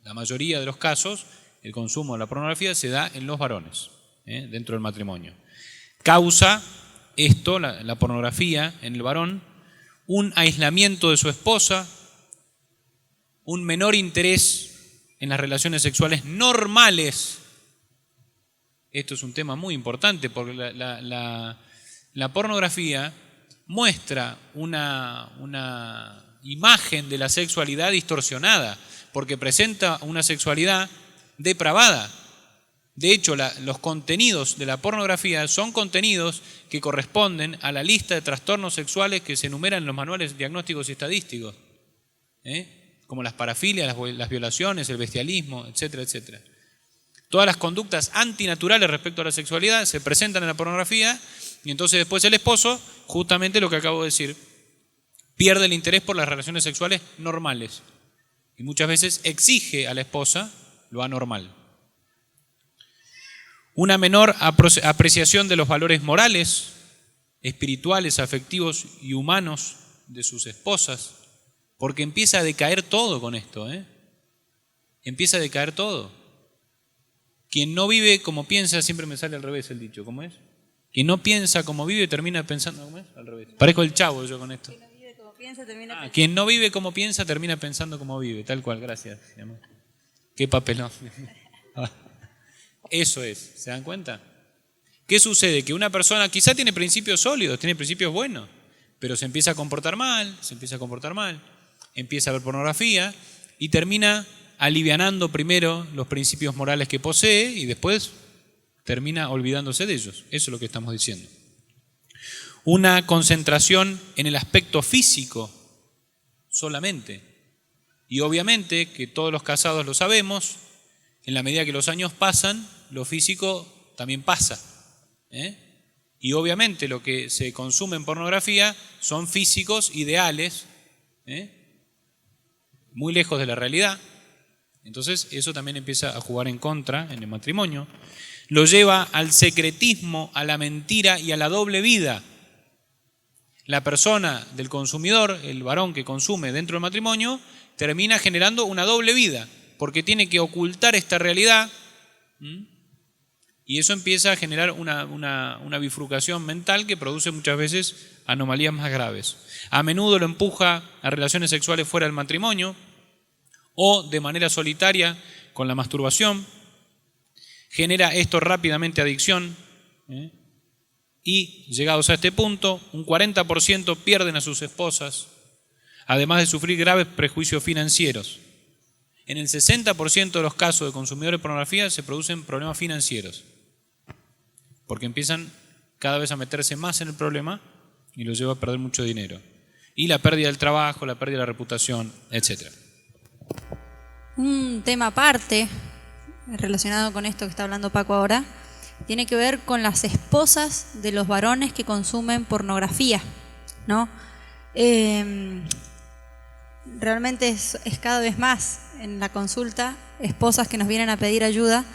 [SPEAKER 5] la mayoría de los casos, el consumo de la pornografía se da en los varones, dentro del matrimonio. Causa esto, la pornografía en el varón, un aislamiento de su esposa, un menor interés en las relaciones sexuales normales. Esto es un tema muy importante porque la pornografía muestra una imagen de la sexualidad distorsionada, porque presenta una sexualidad depravada. De hecho, los contenidos de la pornografía son contenidos que corresponden a la lista de trastornos sexuales que se enumeran en los manuales diagnósticos y estadísticos, como las parafilias, las violaciones, el bestialismo, etcétera, etcétera. Todas las conductas antinaturales respecto a la sexualidad se presentan en la pornografía, y entonces después el esposo, justamente lo que acabo de decir, pierde el interés por las relaciones sexuales normales y muchas veces exige a la esposa lo anormal. Una menor apreciación de los valores morales, espirituales, afectivos y humanos de sus esposas, porque empieza a decaer todo con esto, Empieza a decaer todo. Quien no vive como piensa, siempre me sale al revés el dicho, ¿cómo es? Quien no piensa como vive termina pensando, ¿cómo es? Al revés. Parezco el Chavo yo con esto. Quien no vive como piensa termina pensando como vive, tal cual, gracias. Qué papelón. Eso es, ¿se dan cuenta? ¿Qué sucede? Que una persona quizá tiene principios sólidos, tiene principios buenos, pero se empieza a comportar mal, empieza a ver pornografía y termina alivianando primero los principios morales que posee y después termina olvidándose de ellos. Eso es lo que estamos diciendo. Una concentración en el aspecto físico solamente. Y obviamente, que todos los casados lo sabemos, en la medida que los años pasan, lo físico también pasa. Y obviamente lo que se consume en pornografía son físicos ideales, muy lejos de la realidad. Entonces eso también empieza a jugar en contra en el matrimonio. Lo lleva al secretismo, a la mentira y a la doble vida. La persona del consumidor, el varón que consume dentro del matrimonio, termina generando una doble vida, porque tiene que ocultar esta realidad. Y eso empieza a generar una bifurcación mental que produce muchas veces anomalías más graves. A menudo lo empuja a relaciones sexuales fuera del matrimonio o de manera solitaria con la masturbación. Genera esto rápidamente adicción. Y llegados a este punto, un 40% pierden a sus esposas, además de sufrir graves prejuicios financieros. En el 60% de los casos de consumidores de pornografía se producen problemas financieros, porque empiezan cada vez a meterse más en el problema y los lleva a perder mucho dinero. Y la pérdida del trabajo, la pérdida de la reputación, etc.
[SPEAKER 6] Un tema aparte, relacionado con esto que está hablando Paco ahora, tiene que ver con las esposas de los varones que consumen pornografía, ¿no? Realmente es cada vez más en la consulta esposas que nos vienen a pedir ayuda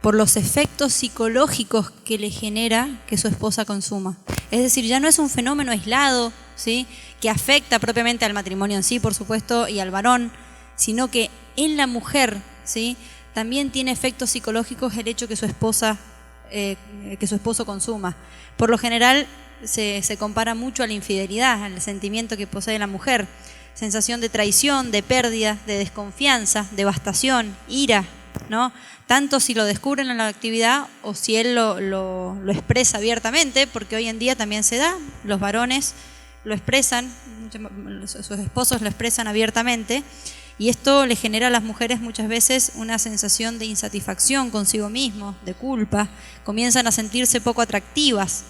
[SPEAKER 6] por los efectos psicológicos que le genera que su esposa consuma. Es decir, ya no es un fenómeno aislado, ¿sí?, que afecta propiamente al matrimonio en sí, por supuesto, y al varón, sino que en la mujer, ¿sí?, también tiene efectos psicológicos el hecho que su esposo consuma. Por lo general se compara mucho a la infidelidad, al sentimiento que posee la mujer. Sensación de traición, de pérdida, de desconfianza, devastación, ira, ¿no? Tanto si lo descubren en la actividad o si él lo expresa abiertamente, porque hoy en día también se da, los varones lo expresan, sus esposos lo expresan abiertamente, y esto le genera a las mujeres muchas veces una sensación de insatisfacción consigo mismos, de culpa, comienzan a sentirse poco atractivas.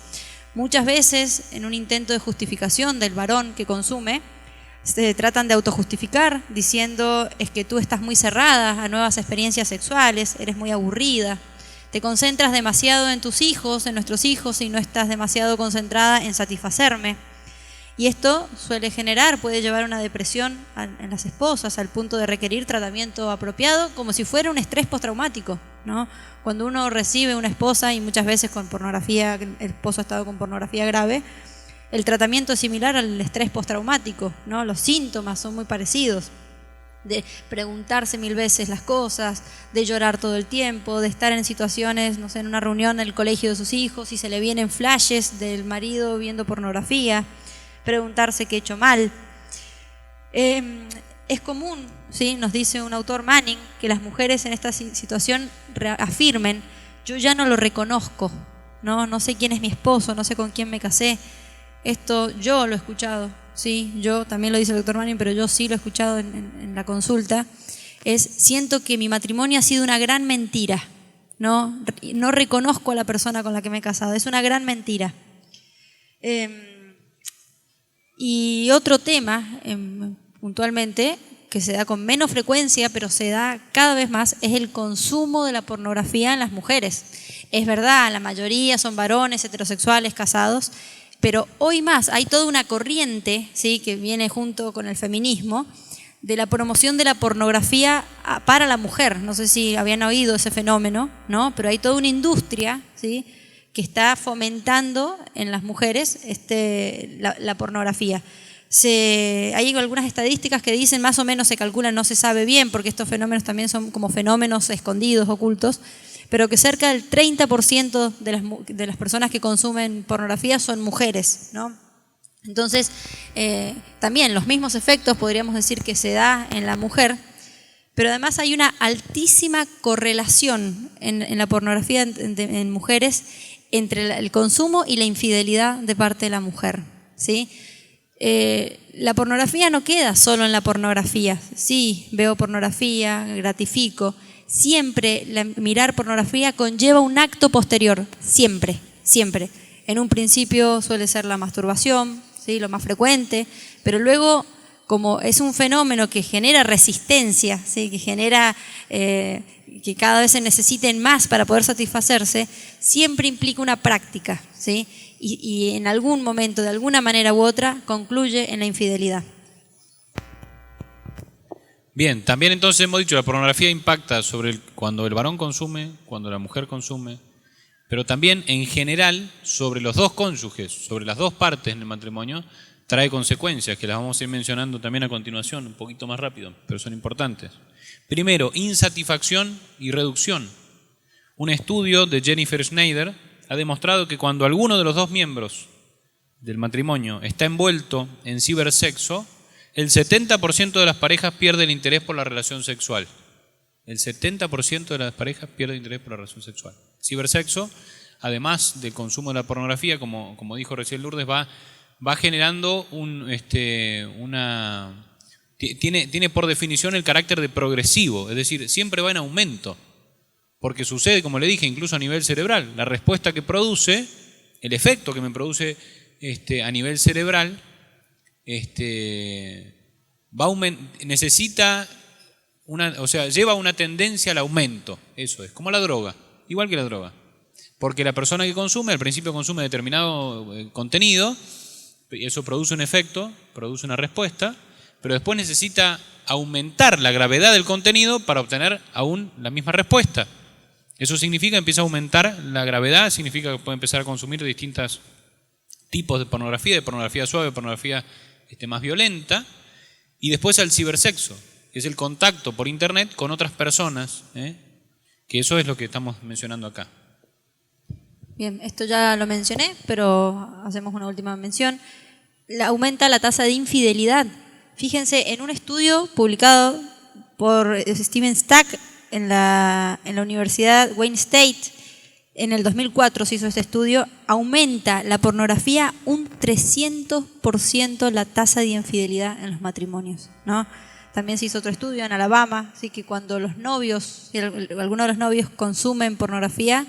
[SPEAKER 6] Muchas veces, en un intento de justificación del varón que consume, se tratan de autojustificar diciendo: es que tú estás muy cerrada a nuevas experiencias sexuales, eres muy aburrida, te concentras demasiado en tus hijos, en nuestros hijos, y no estás demasiado concentrada en satisfacerme. Y esto puede llevar a una depresión en las esposas, al punto de requerir tratamiento apropiado, como si fuera un estrés postraumático, ¿no? Cuando uno recibe una esposa, y muchas veces con pornografía, el esposo ha estado con pornografía grave, el tratamiento es similar al estrés postraumático, ¿no? Los síntomas son muy parecidos, de preguntarse 1000 veces las cosas, de llorar todo el tiempo, de estar en situaciones, no sé, en una reunión en el colegio de sus hijos y se le vienen flashes del marido viendo pornografía, preguntarse qué he hecho mal. Es común, ¿sí?, nos dice un autor, Manning, que las mujeres en esta situación afirmen: yo ya no lo reconozco, no sé quién es mi esposo, no sé con quién me casé. Esto yo lo he escuchado, sí, yo también lo dice el doctor Manning, pero yo sí lo he escuchado en la consulta. Siento que mi matrimonio ha sido una gran mentira, no reconozco a la persona con la que me he casado, es una gran mentira. Y otro tema, puntualmente, que se da con menos frecuencia, pero se da cada vez más, es el consumo de la pornografía en las mujeres. Es verdad, la mayoría son varones heterosexuales casados, pero hoy más hay toda una corriente, ¿sí?, que viene junto con el feminismo, de la promoción de la pornografía para la mujer. No sé si habían oído ese fenómeno, ¿no? Pero hay toda una industria, ¿sí?, que está fomentando en las mujeres la pornografía. Hay algunas estadísticas que dicen, más o menos se calcula, no se sabe bien, porque estos fenómenos también son como fenómenos escondidos, ocultos, pero que cerca del 30% de las personas que consumen pornografía son mujeres, ¿no? Entonces, también los mismos efectos podríamos decir que se da en la mujer, pero además hay una altísima correlación en la pornografía en mujeres entre el consumo y la infidelidad de parte de la mujer, ¿sí? La pornografía no queda solo en la pornografía. Sí, veo pornografía, gratifico. Siempre mirar pornografía conlleva un acto posterior, siempre, siempre. En un principio suele ser la masturbación, ¿sí?, lo más frecuente, pero luego, como es un fenómeno que genera resistencia, ¿sí?, que genera que cada vez se necesiten más para poder satisfacerse, siempre implica una práctica, ¿sí?, y en algún momento, de alguna manera u otra, concluye en la infidelidad.
[SPEAKER 5] Bien, también entonces hemos dicho, la pornografía impacta sobre cuando el varón consume, cuando la mujer consume, pero también en general sobre los dos cónyuges, sobre las dos partes en el matrimonio, trae consecuencias que las vamos a ir mencionando también a continuación, un poquito más rápido, pero son importantes. Primero, insatisfacción y reducción. Un estudio de Jennifer Schneider ha demostrado que cuando alguno de los dos miembros del matrimonio está envuelto en cibersexo, el 70% de las parejas pierde el interés por la relación sexual. El 70% de las parejas pierde interés por la relación sexual. Cibersexo, además del consumo de la pornografía, como dijo recién Lourdes, va generando tiene por definición el carácter de progresivo, es decir, siempre va en aumento, porque sucede, como le dije, incluso a nivel cerebral. La respuesta que produce, el efecto que me produce a nivel cerebral, necesita lleva una tendencia al aumento. Eso es, como la droga, igual que la droga. Porque la persona que consume, al principio consume determinado contenido, y eso produce un efecto, produce una respuesta, pero después necesita aumentar la gravedad del contenido para obtener aún la misma respuesta. Eso significa, empieza a aumentar la gravedad, significa que puede empezar a consumir distintos tipos de pornografía suave, pornografía más violenta, y después al cibersexo, que es el contacto por internet con otras personas, que eso es lo que estamos mencionando acá.
[SPEAKER 6] Bien, esto ya lo mencioné, pero hacemos una última mención. Aumenta la tasa de infidelidad. Fíjense, en un estudio publicado por Steven Stack en la Universidad Wayne State, en el 2004 se hizo este estudio, aumenta la pornografía un 300% la tasa de infidelidad en los matrimonios, ¿no? También se hizo otro estudio en Alabama, así que cuando los novios, si alguno de los novios consumen pornografía,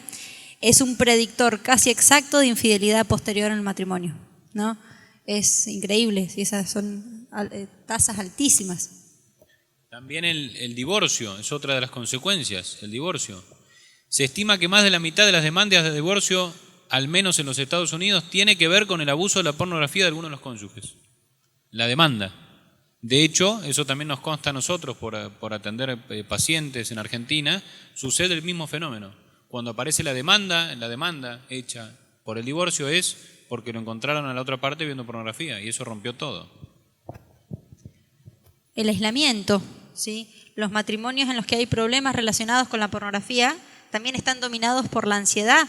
[SPEAKER 6] es un predictor casi exacto de infidelidad posterior en el matrimonio, ¿no? Es increíble, si esas son tasas altísimas.
[SPEAKER 5] También el divorcio es otra de las consecuencias, el divorcio. Se estima que más de la mitad de las demandas de divorcio, al menos en los Estados Unidos, tiene que ver con el abuso de la pornografía de alguno de los cónyuges. La demanda. De hecho, eso también nos consta a nosotros por atender pacientes en Argentina, sucede el mismo fenómeno. Cuando aparece la demanda hecha por el divorcio es porque lo encontraron a la otra parte viendo pornografía y eso rompió todo.
[SPEAKER 6] El aislamiento, ¿sí? Los matrimonios en los que hay problemas relacionados con la pornografía también están dominados por la ansiedad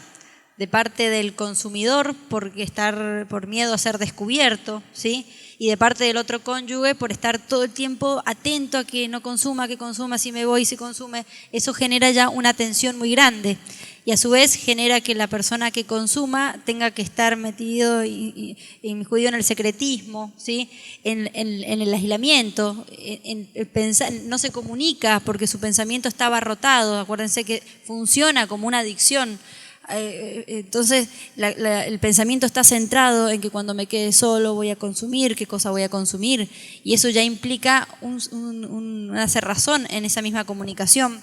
[SPEAKER 6] de parte del consumidor por miedo a ser descubierto, ¿sí? Y de parte del otro cónyuge por estar todo el tiempo atento a que no consuma, que consuma, si me voy, si consume. Eso genera ya una tensión muy grande y a su vez genera que la persona que consuma tenga que estar metido y inmiscuido en el secretismo, ¿sí? En el aislamiento, no se comunica porque su pensamiento está abarrotado. Acuérdense que funciona como una adicción. Entonces el pensamiento está centrado en que cuando me quede solo voy a consumir, qué cosa voy a consumir, y eso ya implica una cerrazón en esa misma comunicación.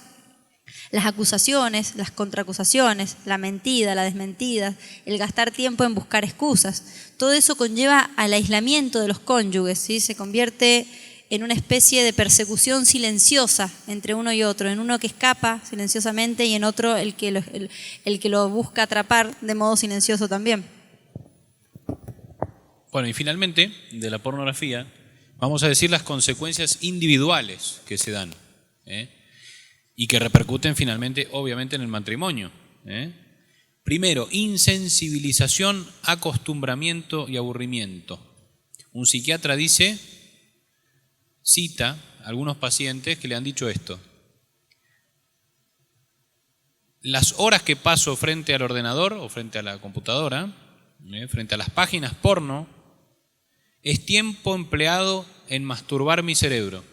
[SPEAKER 6] Las acusaciones, las contraacusaciones, la mentira, la desmentida, el gastar tiempo en buscar excusas, todo eso conlleva al aislamiento de los cónyuges, ¿sí? Se convierte en una especie de persecución silenciosa entre uno y otro, en uno que escapa silenciosamente y en otro el que lo busca atrapar de modo silencioso también.
[SPEAKER 5] Bueno, y finalmente, de la pornografía, vamos a decir las consecuencias individuales que se dan, y que repercuten finalmente, obviamente, en el matrimonio. Primero, insensibilización, acostumbramiento y aburrimiento. Un psiquiatra cita a algunos pacientes que le han dicho esto: las horas que paso frente al ordenador o frente a la computadora, frente a las páginas porno, es tiempo empleado en masturbar mi cerebro.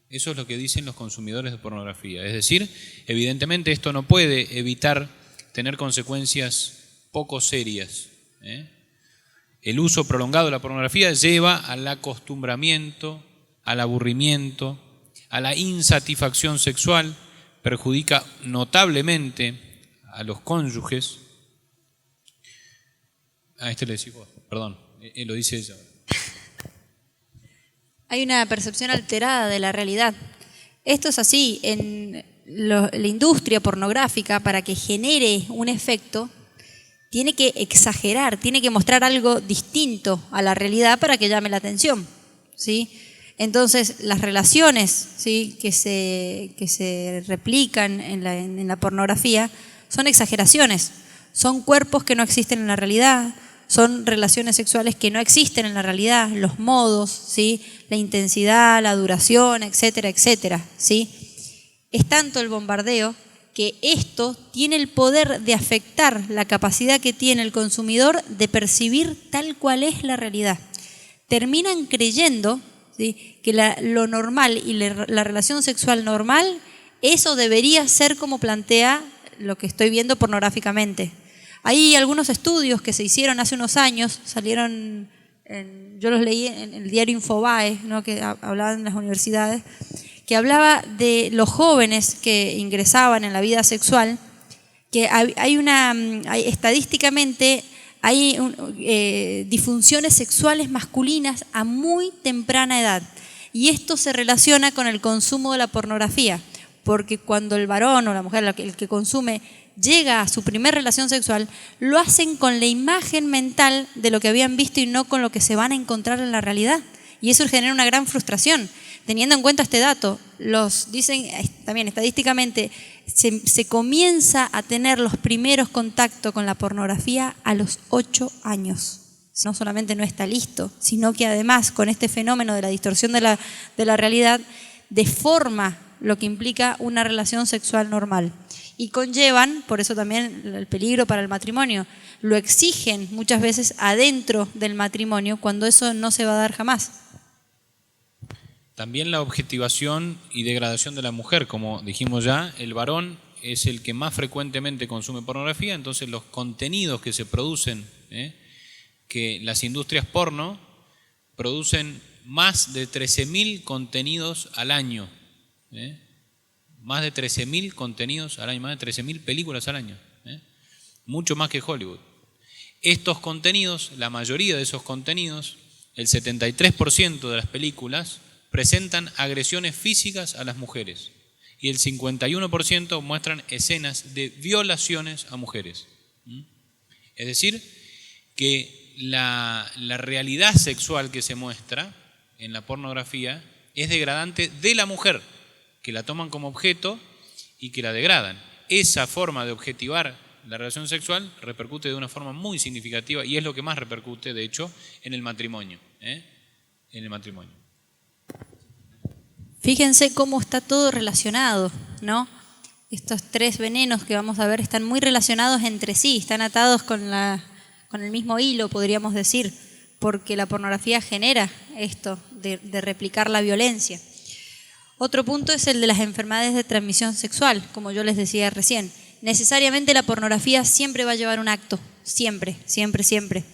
[SPEAKER 5] Eso es lo que dicen los consumidores de pornografía. Es decir, evidentemente esto no puede evitar tener consecuencias poco serias. El uso prolongado de la pornografía lleva al acostumbramiento, al aburrimiento, a la insatisfacción sexual, perjudica notablemente a los cónyuges. A este le decís vos, perdón, lo dice ella.
[SPEAKER 6] Hay una percepción alterada de la realidad. Esto es así. la industria pornográfica, para que genere un efecto, tiene que exagerar, tiene que mostrar algo distinto a la realidad para que llame la atención, ¿sí? Entonces, las relaciones, ¿sí?, que se replican en la pornografía son exageraciones, son cuerpos que no existen en la realidad, son relaciones sexuales que no existen en la realidad, los modos, ¿sí?, la intensidad, la duración, etcétera, etcétera, ¿sí? Es tanto el bombardeo que esto tiene el poder de afectar la capacidad que tiene el consumidor de percibir tal cual es la realidad. Terminan creyendo, ¿sí?, que lo normal y la relación sexual normal, eso debería ser como plantea lo que estoy viendo pornográficamente. Hay algunos estudios que se hicieron hace unos años, salieron, yo los leí en el diario Infobae, ¿no?, que hablaban en las universidades, que hablaba de los jóvenes que ingresaban en la vida sexual, que estadísticamente hay disfunciones sexuales masculinas a muy temprana edad. Y esto se relaciona con el consumo de la pornografía, porque cuando el varón o la mujer, el que consume, llega a su primera relación sexual, lo hacen con la imagen mental de lo que habían visto y no con lo que se van a encontrar en la realidad. Y eso genera una gran frustración. Teniendo en cuenta este dato, dicen también estadísticamente, se comienza a tener los primeros contactos con la pornografía a los 8 años. No solamente no está listo, sino que además con este fenómeno de la distorsión de la realidad, deforma lo que implica una relación sexual normal. Y conllevan, por eso también el peligro para el matrimonio, lo exigen muchas veces adentro del matrimonio cuando eso no se va a dar jamás.
[SPEAKER 5] También la objetivación y degradación de la mujer, como dijimos ya, el varón es el que más frecuentemente consume pornografía, entonces los contenidos que se producen, que las industrias porno producen más de 13.000 contenidos al año, más de 13.000 contenidos al año, más de 13.000 películas al año, mucho más que Hollywood. Estos contenidos, la mayoría de esos contenidos, el 73% de las películas presentan agresiones físicas a las mujeres y el 51% muestran escenas de violaciones a mujeres. Es decir, que la realidad sexual que se muestra en la pornografía es degradante de la mujer, que la toman como objeto y que la degradan. Esa forma de objetivar la relación sexual repercute de una forma muy significativa y es lo que más repercute, de hecho, en el matrimonio. En el matrimonio.
[SPEAKER 6] Fíjense cómo está todo relacionado, ¿no? Estos 3 venenos que vamos a ver están muy relacionados entre sí, están atados con el mismo hilo, podríamos decir, porque la pornografía genera esto de replicar la violencia. Otro punto es el de las enfermedades de transmisión sexual, como yo les decía recién. Necesariamente la pornografía siempre va a llevar un acto, siempre, siempre, siempre.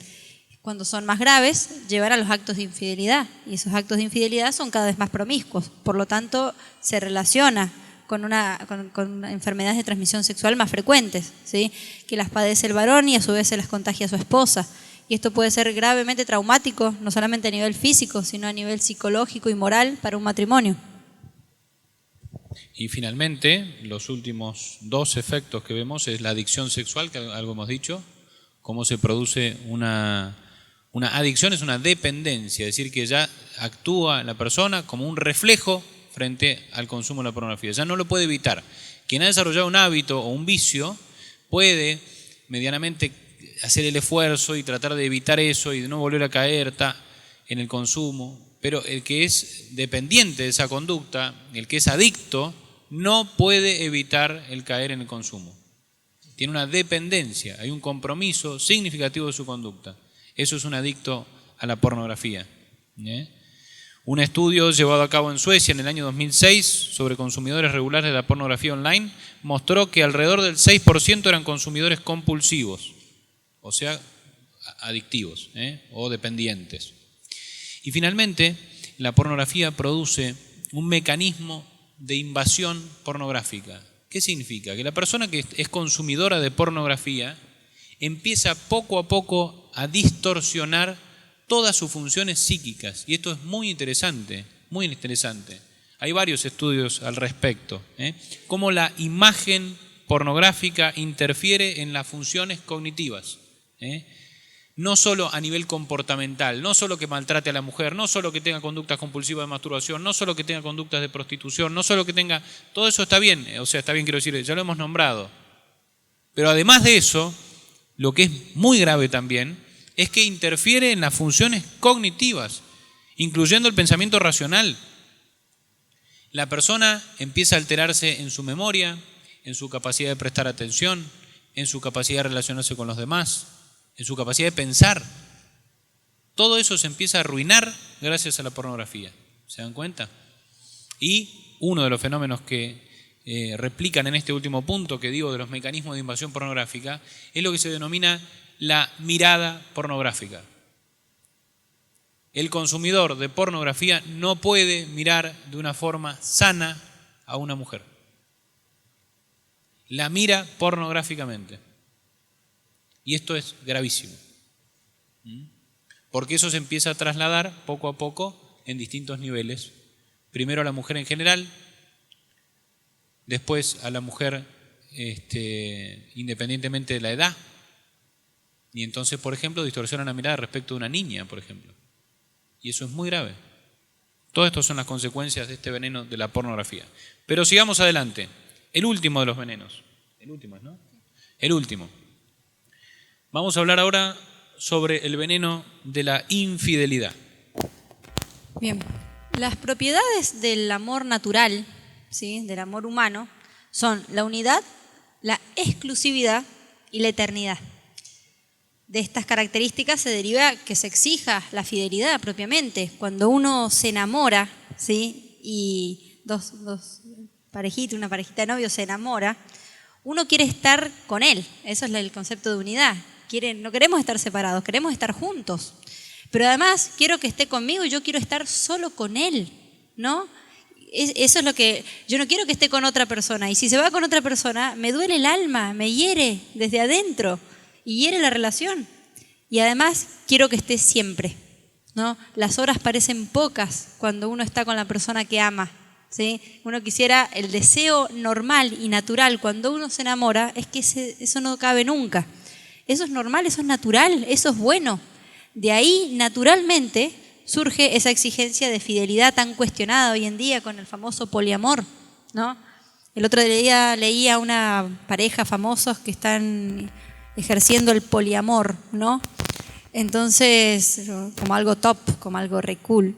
[SPEAKER 6] Cuando son más graves, llevar a los actos de infidelidad, y esos actos de infidelidad son cada vez más promiscuos, por lo tanto se relaciona con enfermedades de transmisión sexual más frecuentes, ¿sí?, que las padece el varón y a su vez se las contagia a su esposa. Y esto puede ser gravemente traumático, no solamente a nivel físico, sino a nivel psicológico y moral para un matrimonio.
[SPEAKER 5] Y finalmente, los últimos 2 efectos que vemos es la adicción sexual, que algo hemos dicho, cómo se produce una adicción, es una dependencia, es decir, que ya actúa la persona como un reflejo frente al consumo de la pornografía, ya no lo puede evitar. Quien ha desarrollado un hábito o un vicio puede medianamente hacer el esfuerzo y tratar de evitar eso y de no volver a caer en el consumo, pero el que es dependiente de esa conducta, el que es adicto, no puede evitar el caer en el consumo. Tiene una dependencia, hay un compromiso significativo de su conducta. Eso es un adicto a la pornografía. Un estudio llevado a cabo en Suecia en el año 2006 sobre consumidores regulares de la pornografía online mostró que alrededor del 6% eran consumidores compulsivos, o sea, adictivos o dependientes. Y finalmente, la pornografía produce un mecanismo de invasión pornográfica. ¿Qué significa? Que la persona que es consumidora de pornografía empieza poco a poco a distorsionar todas sus funciones psíquicas. Y esto es muy interesante, muy interesante. Hay varios estudios al respecto. Cómo la imagen pornográfica interfiere en las funciones cognitivas. No solo a nivel comportamental, no solo que maltrate a la mujer, no solo que tenga conductas compulsivas de masturbación, no solo que tenga conductas de prostitución, no solo que tenga... Todo eso está bien, o sea, está bien, quiero decir, ya lo hemos nombrado. Pero además de eso, lo que es muy grave también es que interfiere en las funciones cognitivas, incluyendo el pensamiento racional. La persona empieza a alterarse en su memoria, en su capacidad de prestar atención, en su capacidad de relacionarse con los demás, en su capacidad de pensar. Todo eso se empieza a arruinar gracias a la pornografía. ¿Se dan cuenta? Y uno de los fenómenos que replican en este último punto que digo de los mecanismos de invasión pornográfica es lo que se denomina la mirada pornográfica. El consumidor de pornografía no puede mirar de una forma sana a una mujer. La mira pornográficamente. Y esto es gravísimo. Porque eso se empieza a trasladar poco a poco en distintos niveles. Primero a la mujer en general, después a la mujer independientemente de la edad. Y entonces, por ejemplo, distorsionan la mirada respecto de una niña, por ejemplo. Y eso es muy grave. Todo esto son las consecuencias de este veneno de la pornografía. Pero sigamos adelante. El último de los venenos. El último, ¿no? El último. Vamos a hablar ahora sobre el veneno de la infidelidad.
[SPEAKER 6] Bien, las propiedades del amor natural, ¿sí?, del amor humano, son la unidad, la exclusividad y la eternidad. De estas características se deriva que se exija la fidelidad propiamente. Cuando uno se enamora, ¿sí?, y una parejita de novios se enamora, uno quiere estar con él. Eso es el concepto de unidad. No queremos estar separados, queremos estar juntos. Pero además quiero que esté conmigo y yo quiero estar solo con él, ¿no? Eso es lo que... Yo no quiero que esté con otra persona. Y si se va con otra persona, me duele el alma, me hiere desde adentro y hiere la relación. Y además quiero que esté siempre, ¿no? Las horas parecen pocas cuando uno está con la persona que ama, ¿sí? Uno quisiera, el deseo normal y natural cuando uno se enamora es que eso no cabe nunca. Eso es normal, eso es natural, eso es bueno. De ahí, naturalmente, surge esa exigencia de fidelidad tan cuestionada hoy en día con el famoso poliamor, ¿no? El otro día leía una pareja famosos que están ejerciendo el poliamor, ¿no? Entonces, como algo top, como algo re cool.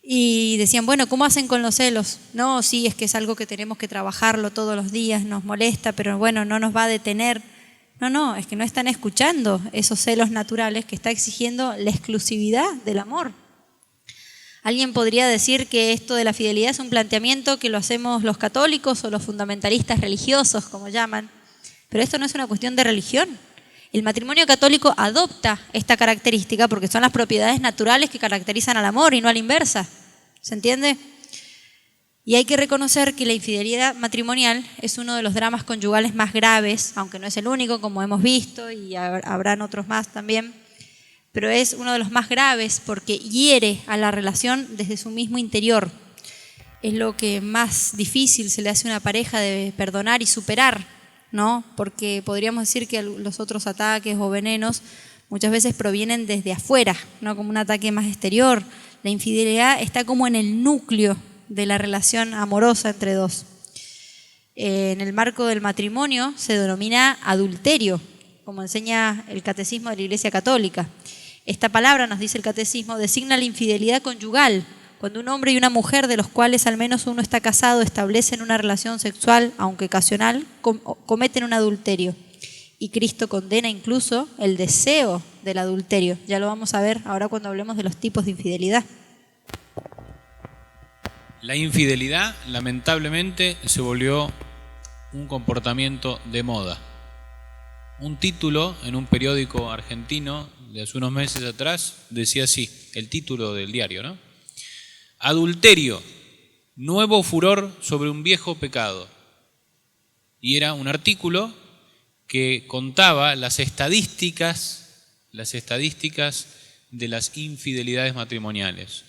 [SPEAKER 6] Y decían, bueno, ¿cómo hacen con los celos? No, sí, es que es algo que tenemos que trabajarlo todos los días, nos molesta, pero bueno, no nos va a detener. No, es que no están escuchando esos celos naturales que está exigiendo la exclusividad del amor. Alguien podría decir que esto de la fidelidad es un planteamiento que lo hacemos los católicos o los fundamentalistas religiosos, como llaman, pero esto no es una cuestión de religión. El matrimonio católico adopta esta característica porque son las propiedades naturales que caracterizan al amor y no a la inversa. ¿Se entiende? Y hay que reconocer que la infidelidad matrimonial es uno de los dramas conyugales más graves, aunque no es el único, como hemos visto, y habrán otros más también, pero es uno de los más graves porque hiere a la relación desde su mismo interior. Es lo que más difícil se le hace a una pareja de perdonar y superar, ¿no? Porque podríamos decir que los otros ataques o venenos muchas veces provienen desde afuera, ¿no? Como un ataque más exterior. La infidelidad está como en el núcleo de la relación amorosa entre dos. En el marco del matrimonio se denomina adulterio, como enseña el Catecismo de la Iglesia Católica. Esta palabra, nos dice el Catecismo, designa la infidelidad conyugal, cuando un hombre y una mujer de los cuales al menos uno está casado establecen una relación sexual, aunque ocasional, cometen un adulterio. Y Cristo condena incluso el deseo del adulterio. Ya lo vamos a ver ahora cuando hablemos de los tipos de infidelidad.
[SPEAKER 5] La infidelidad, lamentablemente, se volvió un comportamiento de moda. Un título en un periódico argentino de hace unos meses atrás decía así, el título del diario, ¿no? Adulterio, nuevo furor sobre un viejo pecado. Y era un artículo que contaba las estadísticas de las infidelidades matrimoniales,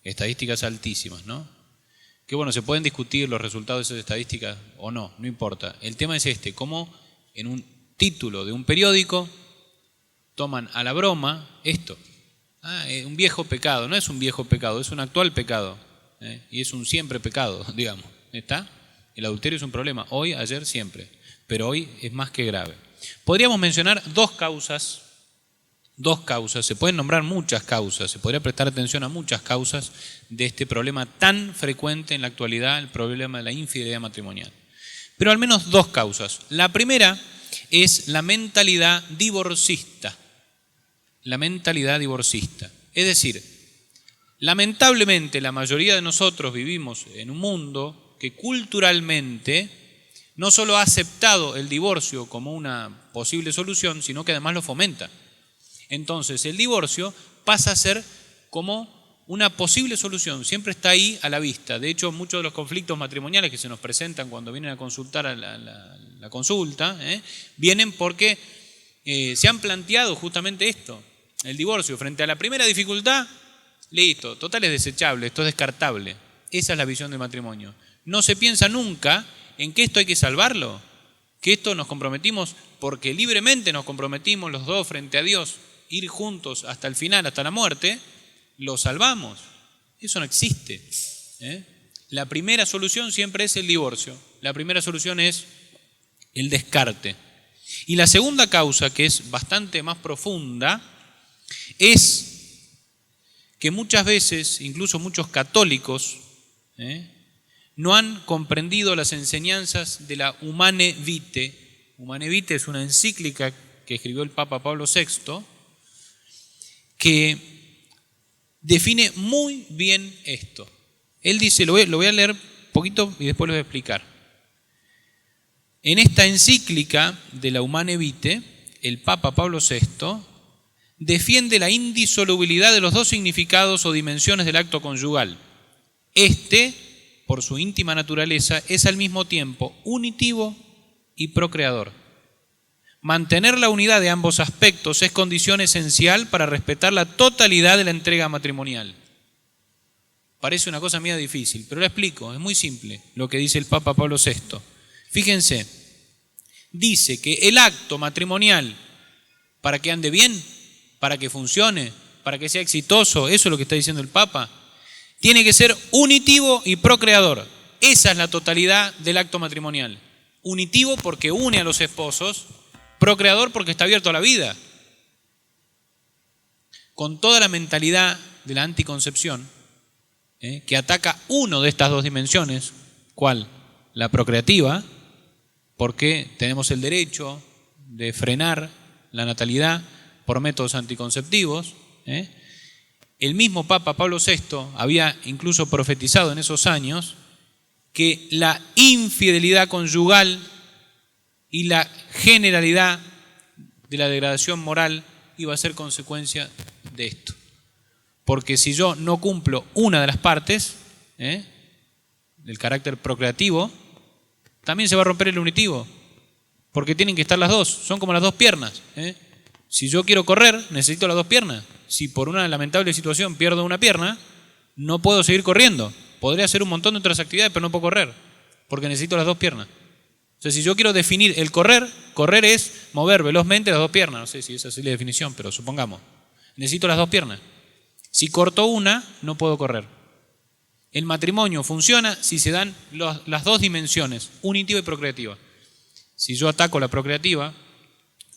[SPEAKER 5] Estadísticas altísimas, ¿no? que bueno, se pueden discutir los resultados de esas estadísticas o no, no importa. El tema es este, cómo en un título de un periódico toman a la broma esto. Un viejo pecado, no es un viejo pecado, es un actual pecado, y es un siempre pecado, digamos. ¿Está? El adulterio es un problema, hoy, ayer, siempre, pero hoy es más que grave. Podríamos mencionar dos causas, se pueden nombrar muchas causas, se podría prestar atención a muchas causas de este problema tan frecuente en la actualidad, el problema de la infidelidad matrimonial. Pero al menos dos causas. La primera es la mentalidad divorcista. La mentalidad divorcista. Es decir, lamentablemente la mayoría de nosotros vivimos en un mundo que culturalmente no solo ha aceptado el divorcio como una posible solución, sino que además lo fomenta. Entonces el divorcio pasa a ser como una posible solución, siempre está ahí a la vista. De hecho, muchos de los conflictos matrimoniales que se nos presentan cuando vienen a consultar a la consulta, vienen porque se han planteado justamente esto, el divorcio. Frente a la primera dificultad, listo, total es desechable, esto es descartable. Esa es la visión del matrimonio. No se piensa nunca en que esto hay que salvarlo, que esto nos comprometimos porque libremente nos comprometimos los dos frente a Dios, ir juntos hasta el final, hasta la muerte, lo salvamos. Eso no existe. La primera solución siempre es el divorcio. La primera solución es el descarte. Y la segunda causa, que es bastante más profunda, es que muchas veces, incluso muchos católicos, no han comprendido las enseñanzas de la Humane Vitae. Humane Vitae es una encíclica que escribió el Papa Pablo VI, que define muy bien esto. Él dice, lo voy a leer un poquito y después lo voy a explicar. En esta encíclica de la Humane Vitae, el Papa Pablo VI defiende la indisolubilidad de los dos significados o dimensiones del acto conyugal. Este, por su íntima naturaleza, es al mismo tiempo unitivo y procreador. Mantener la unidad de ambos aspectos es condición esencial para respetar la totalidad de la entrega matrimonial. Parece una cosa media difícil, pero lo explico, es muy simple lo que dice el Papa Pablo VI. Fíjense, dice que el acto matrimonial, para que ande bien, para que funcione, para que sea exitoso, eso es lo que está diciendo el Papa, tiene que ser unitivo y procreador. Esa es la totalidad del acto matrimonial. Unitivo porque une a los esposos, procreador porque está abierto a la vida. Con toda la mentalidad de la anticoncepción, que ataca uno de estas dos dimensiones, ¿cuál? La procreativa, porque tenemos el derecho de frenar la natalidad por métodos anticonceptivos. El mismo Papa Pablo VI había incluso profetizado en esos años que la infidelidad conyugal y la generalidad de la degradación moral iba a ser consecuencia de esto. Porque si yo no cumplo una de las partes del carácter procreativo, también se va a romper el unitivo, porque tienen que estar las dos, son como las dos piernas. Si yo quiero correr, necesito las dos piernas. Si por una lamentable situación pierdo una pierna, no puedo seguir corriendo. Podría hacer un montón de otras actividades, pero no puedo correr, porque necesito las dos piernas. O sea, si yo quiero definir el correr es mover velozmente las dos piernas. No sé si esa es la definición, pero supongamos. Necesito las dos piernas. Si corto una, no puedo correr. El matrimonio funciona si se dan las dos dimensiones, unitiva y procreativa. Si yo ataco la procreativa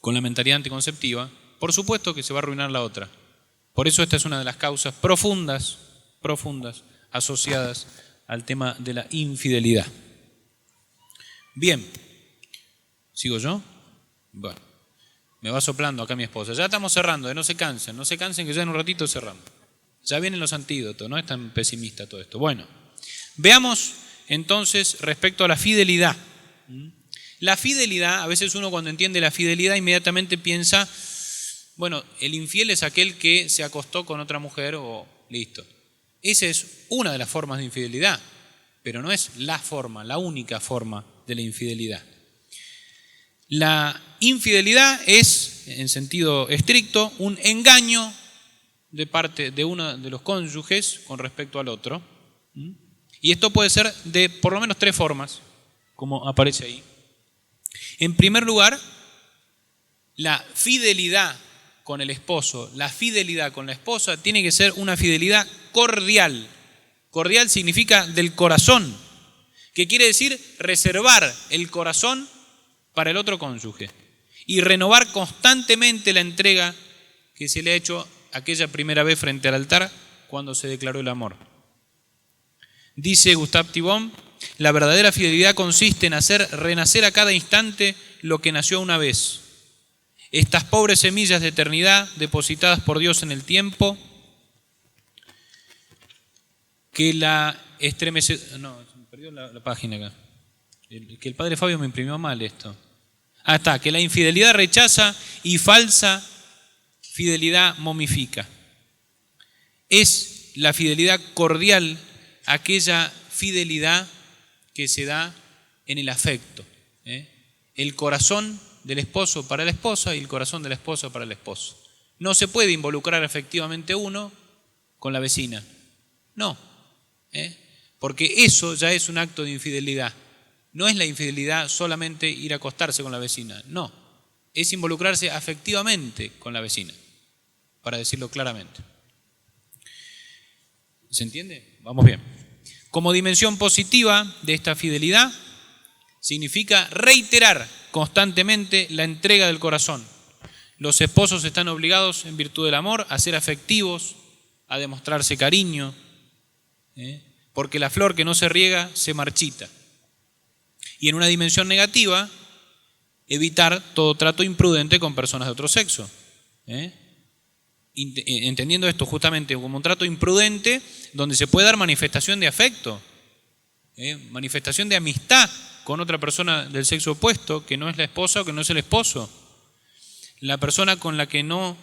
[SPEAKER 5] con la mentalidad anticonceptiva, por supuesto que se va a arruinar la otra. Por eso esta es una de las causas profundas asociadas al tema de la infidelidad. Bien, ¿sigo yo? Bueno, me va soplando acá mi esposa. Ya estamos cerrando, no se cansen que ya en un ratito cerramos. Ya vienen los antídotos, no es tan pesimista todo esto. Bueno, veamos entonces respecto a la fidelidad. La fidelidad, a veces uno cuando entiende la fidelidad inmediatamente piensa, bueno, el infiel es aquel que se acostó con otra mujer o listo. Esa es una de las formas de infidelidad, pero no es la forma, la única forma de la infidelidad. La infidelidad es, en sentido estricto, un engaño de parte de uno de los cónyuges con respecto al otro. Y esto puede ser de por lo menos 3 formas, como aparece ahí. En primer lugar, la fidelidad con el esposo, la fidelidad con la esposa tiene que ser una fidelidad cordial. Cordial significa del corazón, que quiere decir reservar el corazón para el otro cónyuge y renovar constantemente la entrega que se le ha hecho aquella primera vez frente al altar cuando se declaró el amor. Dice Gustave Thibon, la verdadera fidelidad consiste en hacer renacer a cada instante lo que nació una vez. Estas pobres semillas de eternidad depositadas por Dios en el tiempo, que la estremece... No, se me perdió la página acá. Que el padre Fabio me imprimió mal esto. Ah, está, que la infidelidad rechaza y falsa fidelidad momifica. Es la fidelidad cordial aquella fidelidad que se da en el afecto. El corazón del esposo para la esposa y el corazón de la esposa para el esposo. No se puede involucrar efectivamente uno con la vecina. No. Porque eso ya es un acto de infidelidad. No es la infidelidad solamente ir a acostarse con la vecina. No. Es involucrarse afectivamente con la vecina. Para decirlo claramente. ¿Se entiende? Vamos bien. Como dimensión positiva de esta fidelidad, significa reiterar constantemente la entrega del corazón. Los esposos están obligados, en virtud del amor, a ser afectivos, a demostrarse cariño, porque la flor que no se riega se marchita. Y en una dimensión negativa, evitar todo trato imprudente con personas de otro sexo. Entendiendo esto justamente como un trato imprudente donde se puede dar manifestación de afecto, manifestación de amistad con otra persona del sexo opuesto que no es la esposa o que no es el esposo. La persona con la que no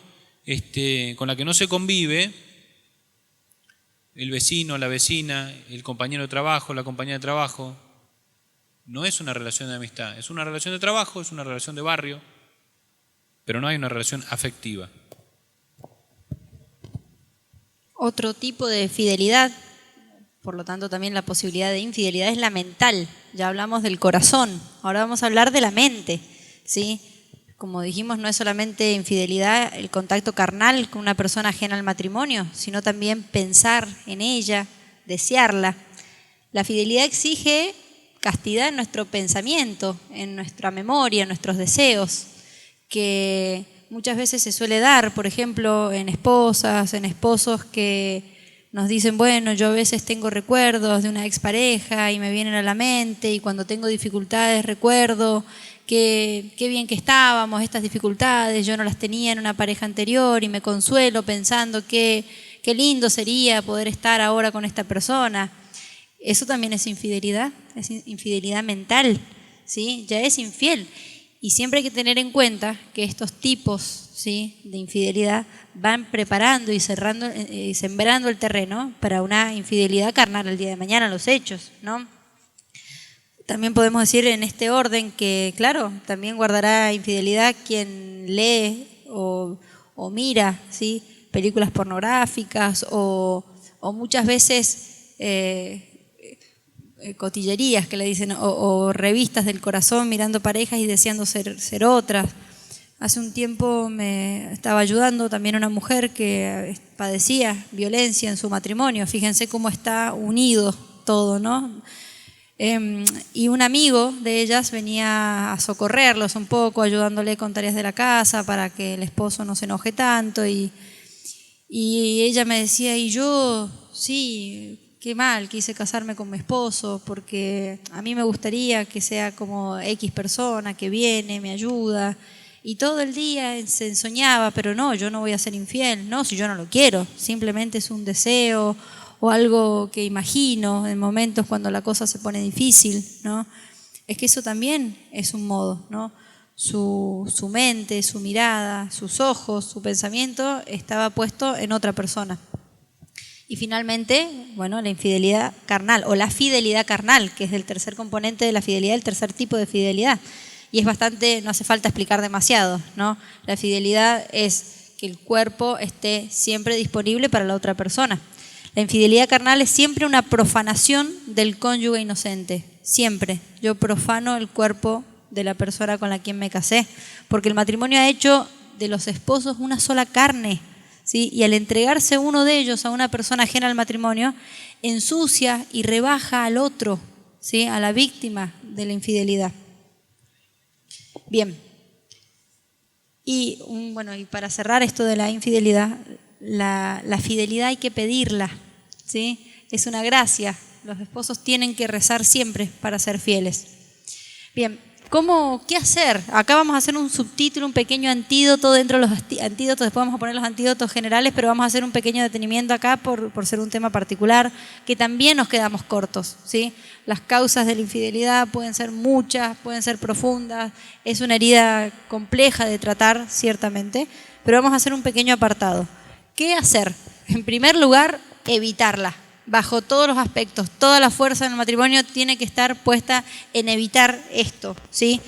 [SPEAKER 5] se convive, el vecino, la vecina, el compañero de trabajo, la compañera de trabajo, no es una relación de amistad, es una relación de trabajo, es una relación de barrio, pero no hay una relación afectiva.
[SPEAKER 6] Otro tipo de fidelidad, por lo tanto también la posibilidad de infidelidad, es la mental. Ya hablamos del corazón, ahora vamos a hablar de la mente, ¿sí? Como dijimos, no es solamente infidelidad el contacto carnal con una persona ajena al matrimonio, sino también pensar en ella, desearla. La fidelidad exige castidad en nuestro pensamiento, en nuestra memoria, en nuestros deseos, que muchas veces se suele dar, por ejemplo, en esposas, en esposos que nos dicen, bueno, yo a veces tengo recuerdos de una expareja y me vienen a la mente y cuando tengo dificultades recuerdo qué bien que estábamos, estas dificultades, yo no las tenía en una pareja anterior y me consuelo pensando qué lindo sería poder estar ahora con esta persona. Eso también es infidelidad mental, ¿sí? Ya es infiel. Y siempre hay que tener en cuenta que estos tipos, ¿sí?, de infidelidad van preparando y sembrando el terreno para una infidelidad carnal el día de mañana, los hechos, ¿no? También podemos decir en este orden que, claro, también guardará infidelidad quien lee o mira, ¿sí?, películas pornográficas o muchas veces cotillerías que le dicen, o revistas del corazón mirando parejas y deseando ser otras. Hace un tiempo me estaba ayudando también una mujer que padecía violencia en su matrimonio. Fíjense cómo está unido todo, ¿no? Y un amigo de ellas venía a socorrerlos un poco, ayudándole con tareas de la casa para que el esposo no se enoje tanto. Y ella me decía, y yo, sí, qué mal, quise casarme con mi esposo porque a mí me gustaría que sea como X persona que viene, me ayuda. Y todo el día se ensoñaba, pero no, yo no voy a ser infiel. No, si yo no lo quiero, simplemente es un deseo o algo que imagino en momentos cuando la cosa se pone difícil, ¿no? Es que eso también es un modo, ¿no? Su mente, su mirada, sus ojos, su pensamiento estaba puesto en otra persona. Y finalmente, bueno, la infidelidad carnal o la fidelidad carnal, que es el tercer componente de la fidelidad, el tercer tipo de fidelidad. Y es bastante, no hace falta explicar demasiado, ¿no? La fidelidad es que el cuerpo esté siempre disponible para la otra persona. La infidelidad carnal es siempre una profanación del cónyuge inocente, siempre. Yo profano el cuerpo de la persona con la quien me casé, porque el matrimonio ha hecho de los esposos una sola carne, ¿sí? Y al entregarse uno de ellos a una persona ajena al matrimonio, ensucia y rebaja al otro, ¿sí? A la víctima de la infidelidad. Bien. Y para cerrar esto de la infidelidad, la fidelidad hay que pedirla, ¿sí? Es una gracia. Los esposos tienen que rezar siempre para ser fieles. Bien, ¿qué hacer? Acá vamos a hacer un subtítulo, un pequeño antídoto dentro de los antídotos. Después vamos a poner los antídotos generales, pero vamos a hacer un pequeño detenimiento acá por ser un tema particular, que también nos quedamos cortos, ¿sí? Las causas de la infidelidad pueden ser muchas, pueden ser profundas. Es una herida compleja de tratar, ciertamente, pero vamos a hacer un pequeño apartado. ¿Qué hacer? En primer lugar, evitarla. Bajo todos los aspectos, toda la fuerza en el matrimonio tiene que estar puesta en evitar esto, ¿sí?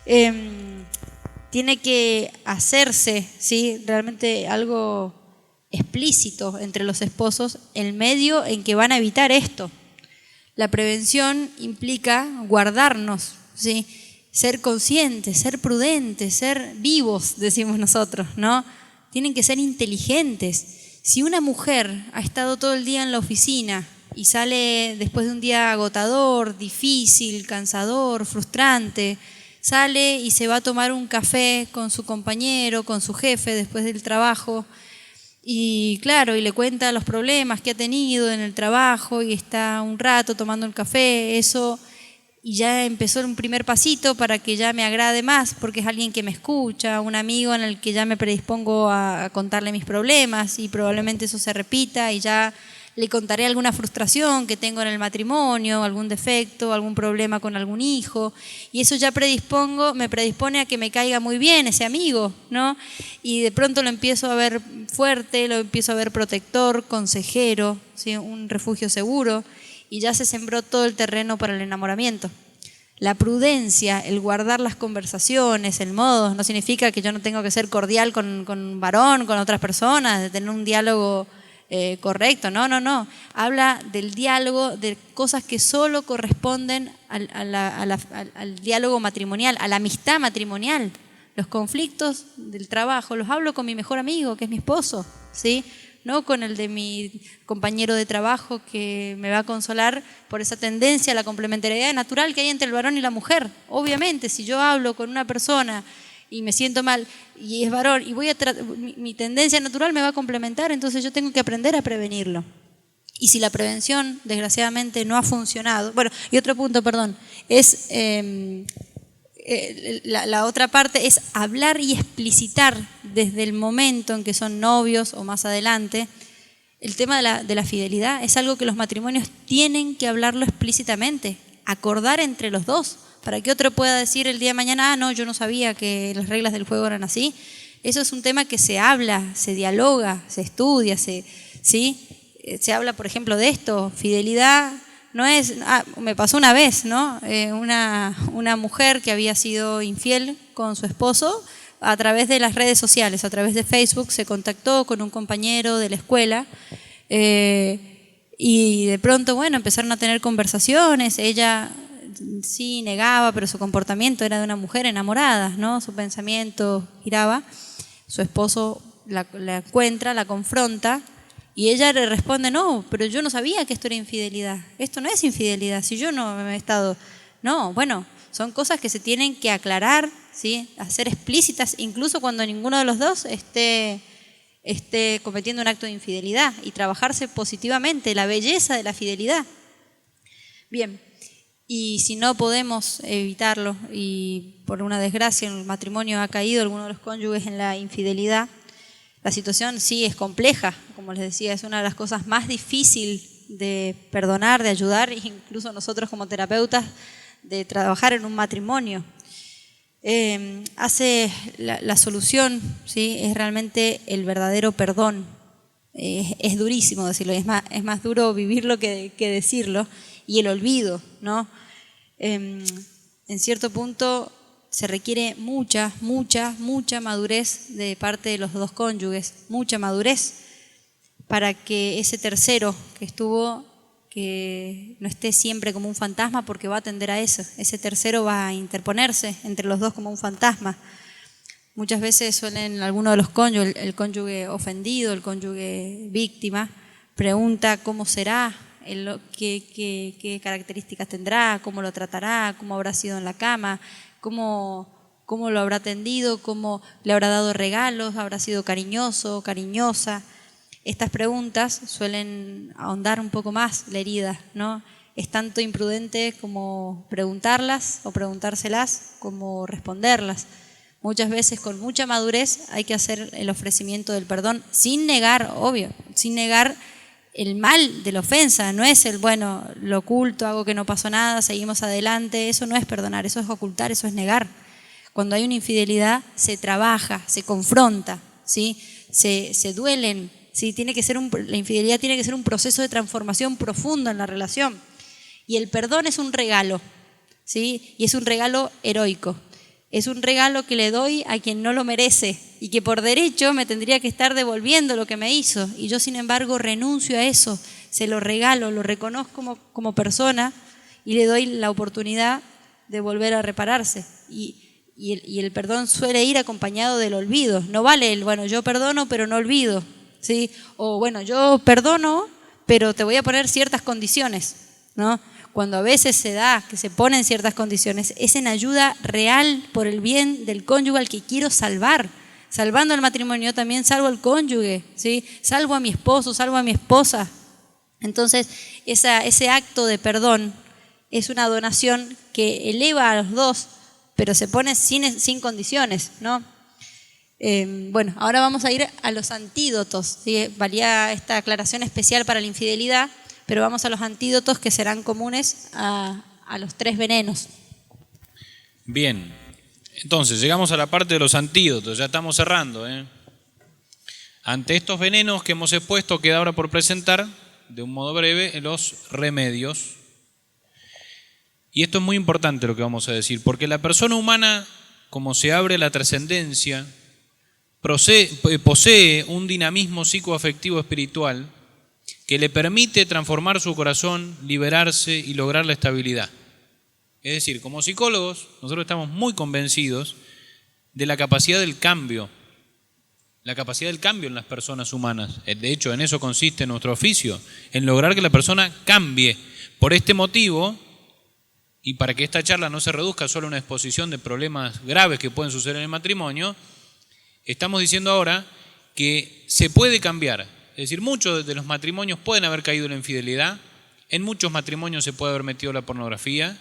[SPEAKER 6] Tiene que hacerse, ¿sí? Realmente algo explícito entre los esposos, el medio en que van a evitar esto. La prevención implica guardarnos, ¿sí? Ser conscientes, ser prudentes, ser vivos, decimos nosotros, ¿no? Tienen que ser inteligentes. Si una mujer ha estado todo el día en la oficina y sale después de un día agotador, difícil, cansador, frustrante, sale y se va a tomar un café con su compañero, con su jefe después del trabajo y claro, y le cuenta los problemas que ha tenido en el trabajo y está un rato tomando el café, eso, y ya empezó un primer pasito para que ya me agrade más, porque es alguien que me escucha, un amigo en el que ya me predispongo a contarle mis problemas y probablemente eso se repita y ya le contaré alguna frustración que tengo en el matrimonio, algún defecto, algún problema con algún hijo, y eso ya me predispone a que me caiga muy bien ese amigo, ¿no? Y de pronto lo empiezo a ver fuerte, lo empiezo a ver protector, consejero, ¿sí? Un refugio seguro, y ya se sembró todo el terreno para el enamoramiento. La prudencia, el guardar las conversaciones, el modo, no significa que yo no tengo que ser cordial con un varón, con otras personas, de tener un diálogo correcto, no. Habla del diálogo, de cosas que solo corresponden al diálogo matrimonial, a la amistad matrimonial. Los conflictos del trabajo los hablo con mi mejor amigo, que es mi esposo, ¿sí? No con el de mi compañero de trabajo que me va a consolar por esa tendencia a la complementariedad natural que hay entre el varón y la mujer. Obviamente, si yo hablo con una persona y me siento mal y es varón y mi tendencia natural me va a complementar, entonces yo tengo que aprender a prevenirlo. Y si la prevención, desgraciadamente, no ha funcionado, y otro punto, es la otra parte es hablar y explicitar desde el momento en que son novios o más adelante. El tema de la fidelidad es algo que los matrimonios tienen que hablarlo explícitamente, acordar entre los dos, para que otro pueda decir el día de mañana, no, yo no sabía que las reglas del juego eran así. Eso es un tema que se habla, se dialoga, se estudia, ¿sí? Se habla, por ejemplo, de esto, fidelidad. No es, me pasó una vez, ¿no? Una mujer que había sido infiel con su esposo a través de las redes sociales, a través de Facebook, se contactó con un compañero de la escuela y de pronto, empezaron a tener conversaciones. Ella sí negaba, pero su comportamiento era de una mujer enamorada, ¿no? Su pensamiento giraba. Su esposo la encuentra, la confronta. Y ella le responde, no, pero yo no sabía que esto era infidelidad. Esto no es infidelidad, si yo no he estado... No, son cosas que se tienen que aclarar, ¿sí? Hacer explícitas, incluso cuando ninguno de los dos esté cometiendo un acto de infidelidad, y trabajarse positivamente la belleza de la fidelidad. Bien, y si no podemos evitarlo, y por una desgracia en el matrimonio ha caído alguno de los cónyuges en la infidelidad, la situación sí es compleja, como les decía, es una de las cosas más difíciles de perdonar, de ayudar, incluso nosotros como terapeutas, de trabajar en un matrimonio. La solución, ¿sí? Es realmente el verdadero perdón. Es durísimo decirlo, es más duro vivirlo que decirlo, y el olvido, ¿no? En cierto punto se requiere mucha madurez de parte de los dos cónyuges, mucha madurez para que ese tercero que estuvo, que no esté siempre como un fantasma, porque va a atender a eso. Ese tercero va a interponerse entre los dos como un fantasma. Muchas veces suelen algunos de los cónyuges, el cónyuge ofendido, el cónyuge víctima, pregunta cómo será, qué características tendrá, cómo lo tratará, cómo habrá sido en la cama, cómo lo habrá atendido, cómo le habrá dado regalos, habrá sido cariñoso, cariñosa. Estas preguntas suelen ahondar un poco más la herida, ¿no? Es tanto imprudente como preguntarlas o preguntárselas como responderlas. Muchas veces con mucha madurez hay que hacer el ofrecimiento del perdón sin negar, obvio, sin negar el mal de la ofensa. No es el, bueno, lo oculto, hago que no pasó nada, seguimos adelante. Eso no es perdonar, eso es ocultar, eso es negar. Cuando hay una infidelidad se trabaja, se confronta, ¿sí? Se duelen, ¿sí? La infidelidad tiene que ser un proceso de transformación profundo en la relación. Y el perdón es un regalo, ¿sí? Y es un regalo heroico. Es un regalo que le doy a quien no lo merece y que por derecho me tendría que estar devolviendo lo que me hizo. Y yo, sin embargo, renuncio a eso, se lo regalo, lo reconozco como persona y le doy la oportunidad de volver a repararse. Y el perdón suele ir acompañado del olvido. No vale el, bueno, yo perdono pero no olvido, ¿sí? O bueno, yo perdono pero te voy a poner ciertas condiciones, ¿no? Cuando a veces se da que se ponen ciertas condiciones, es en ayuda real por el bien del cónyuge al que quiero salvar. Salvando el matrimonio también salvo al cónyuge, ¿sí? Salvo a mi esposo, salvo a mi esposa. Entonces, ese acto de perdón es una donación que eleva a los dos, pero se pone sin condiciones, ¿no? Bueno, ahora vamos a ir a los antídotos, ¿sí? Valía esta aclaración especial para la infidelidad, pero vamos a los antídotos que serán comunes a los 3 venenos.
[SPEAKER 5] Bien, entonces llegamos a la parte de los antídotos, ya estamos cerrando. Ante estos venenos que hemos expuesto, queda ahora por presentar, de un modo breve, los remedios. Y esto es muy importante lo que vamos a decir, porque la persona humana, como se abre la trascendencia, posee un dinamismo psicoafectivo espiritual que le permite transformar su corazón, liberarse y lograr la estabilidad. Es decir, como psicólogos, nosotros estamos muy convencidos de la capacidad del cambio en las personas humanas. De hecho, en eso consiste nuestro oficio, en lograr que la persona cambie. Por este motivo, y para que esta charla no se reduzca solo a una exposición de problemas graves que pueden suceder en el matrimonio, estamos diciendo ahora que se puede cambiar. Es decir, muchos de los matrimonios pueden haber caído en la infidelidad, en muchos matrimonios se puede haber metido la pornografía,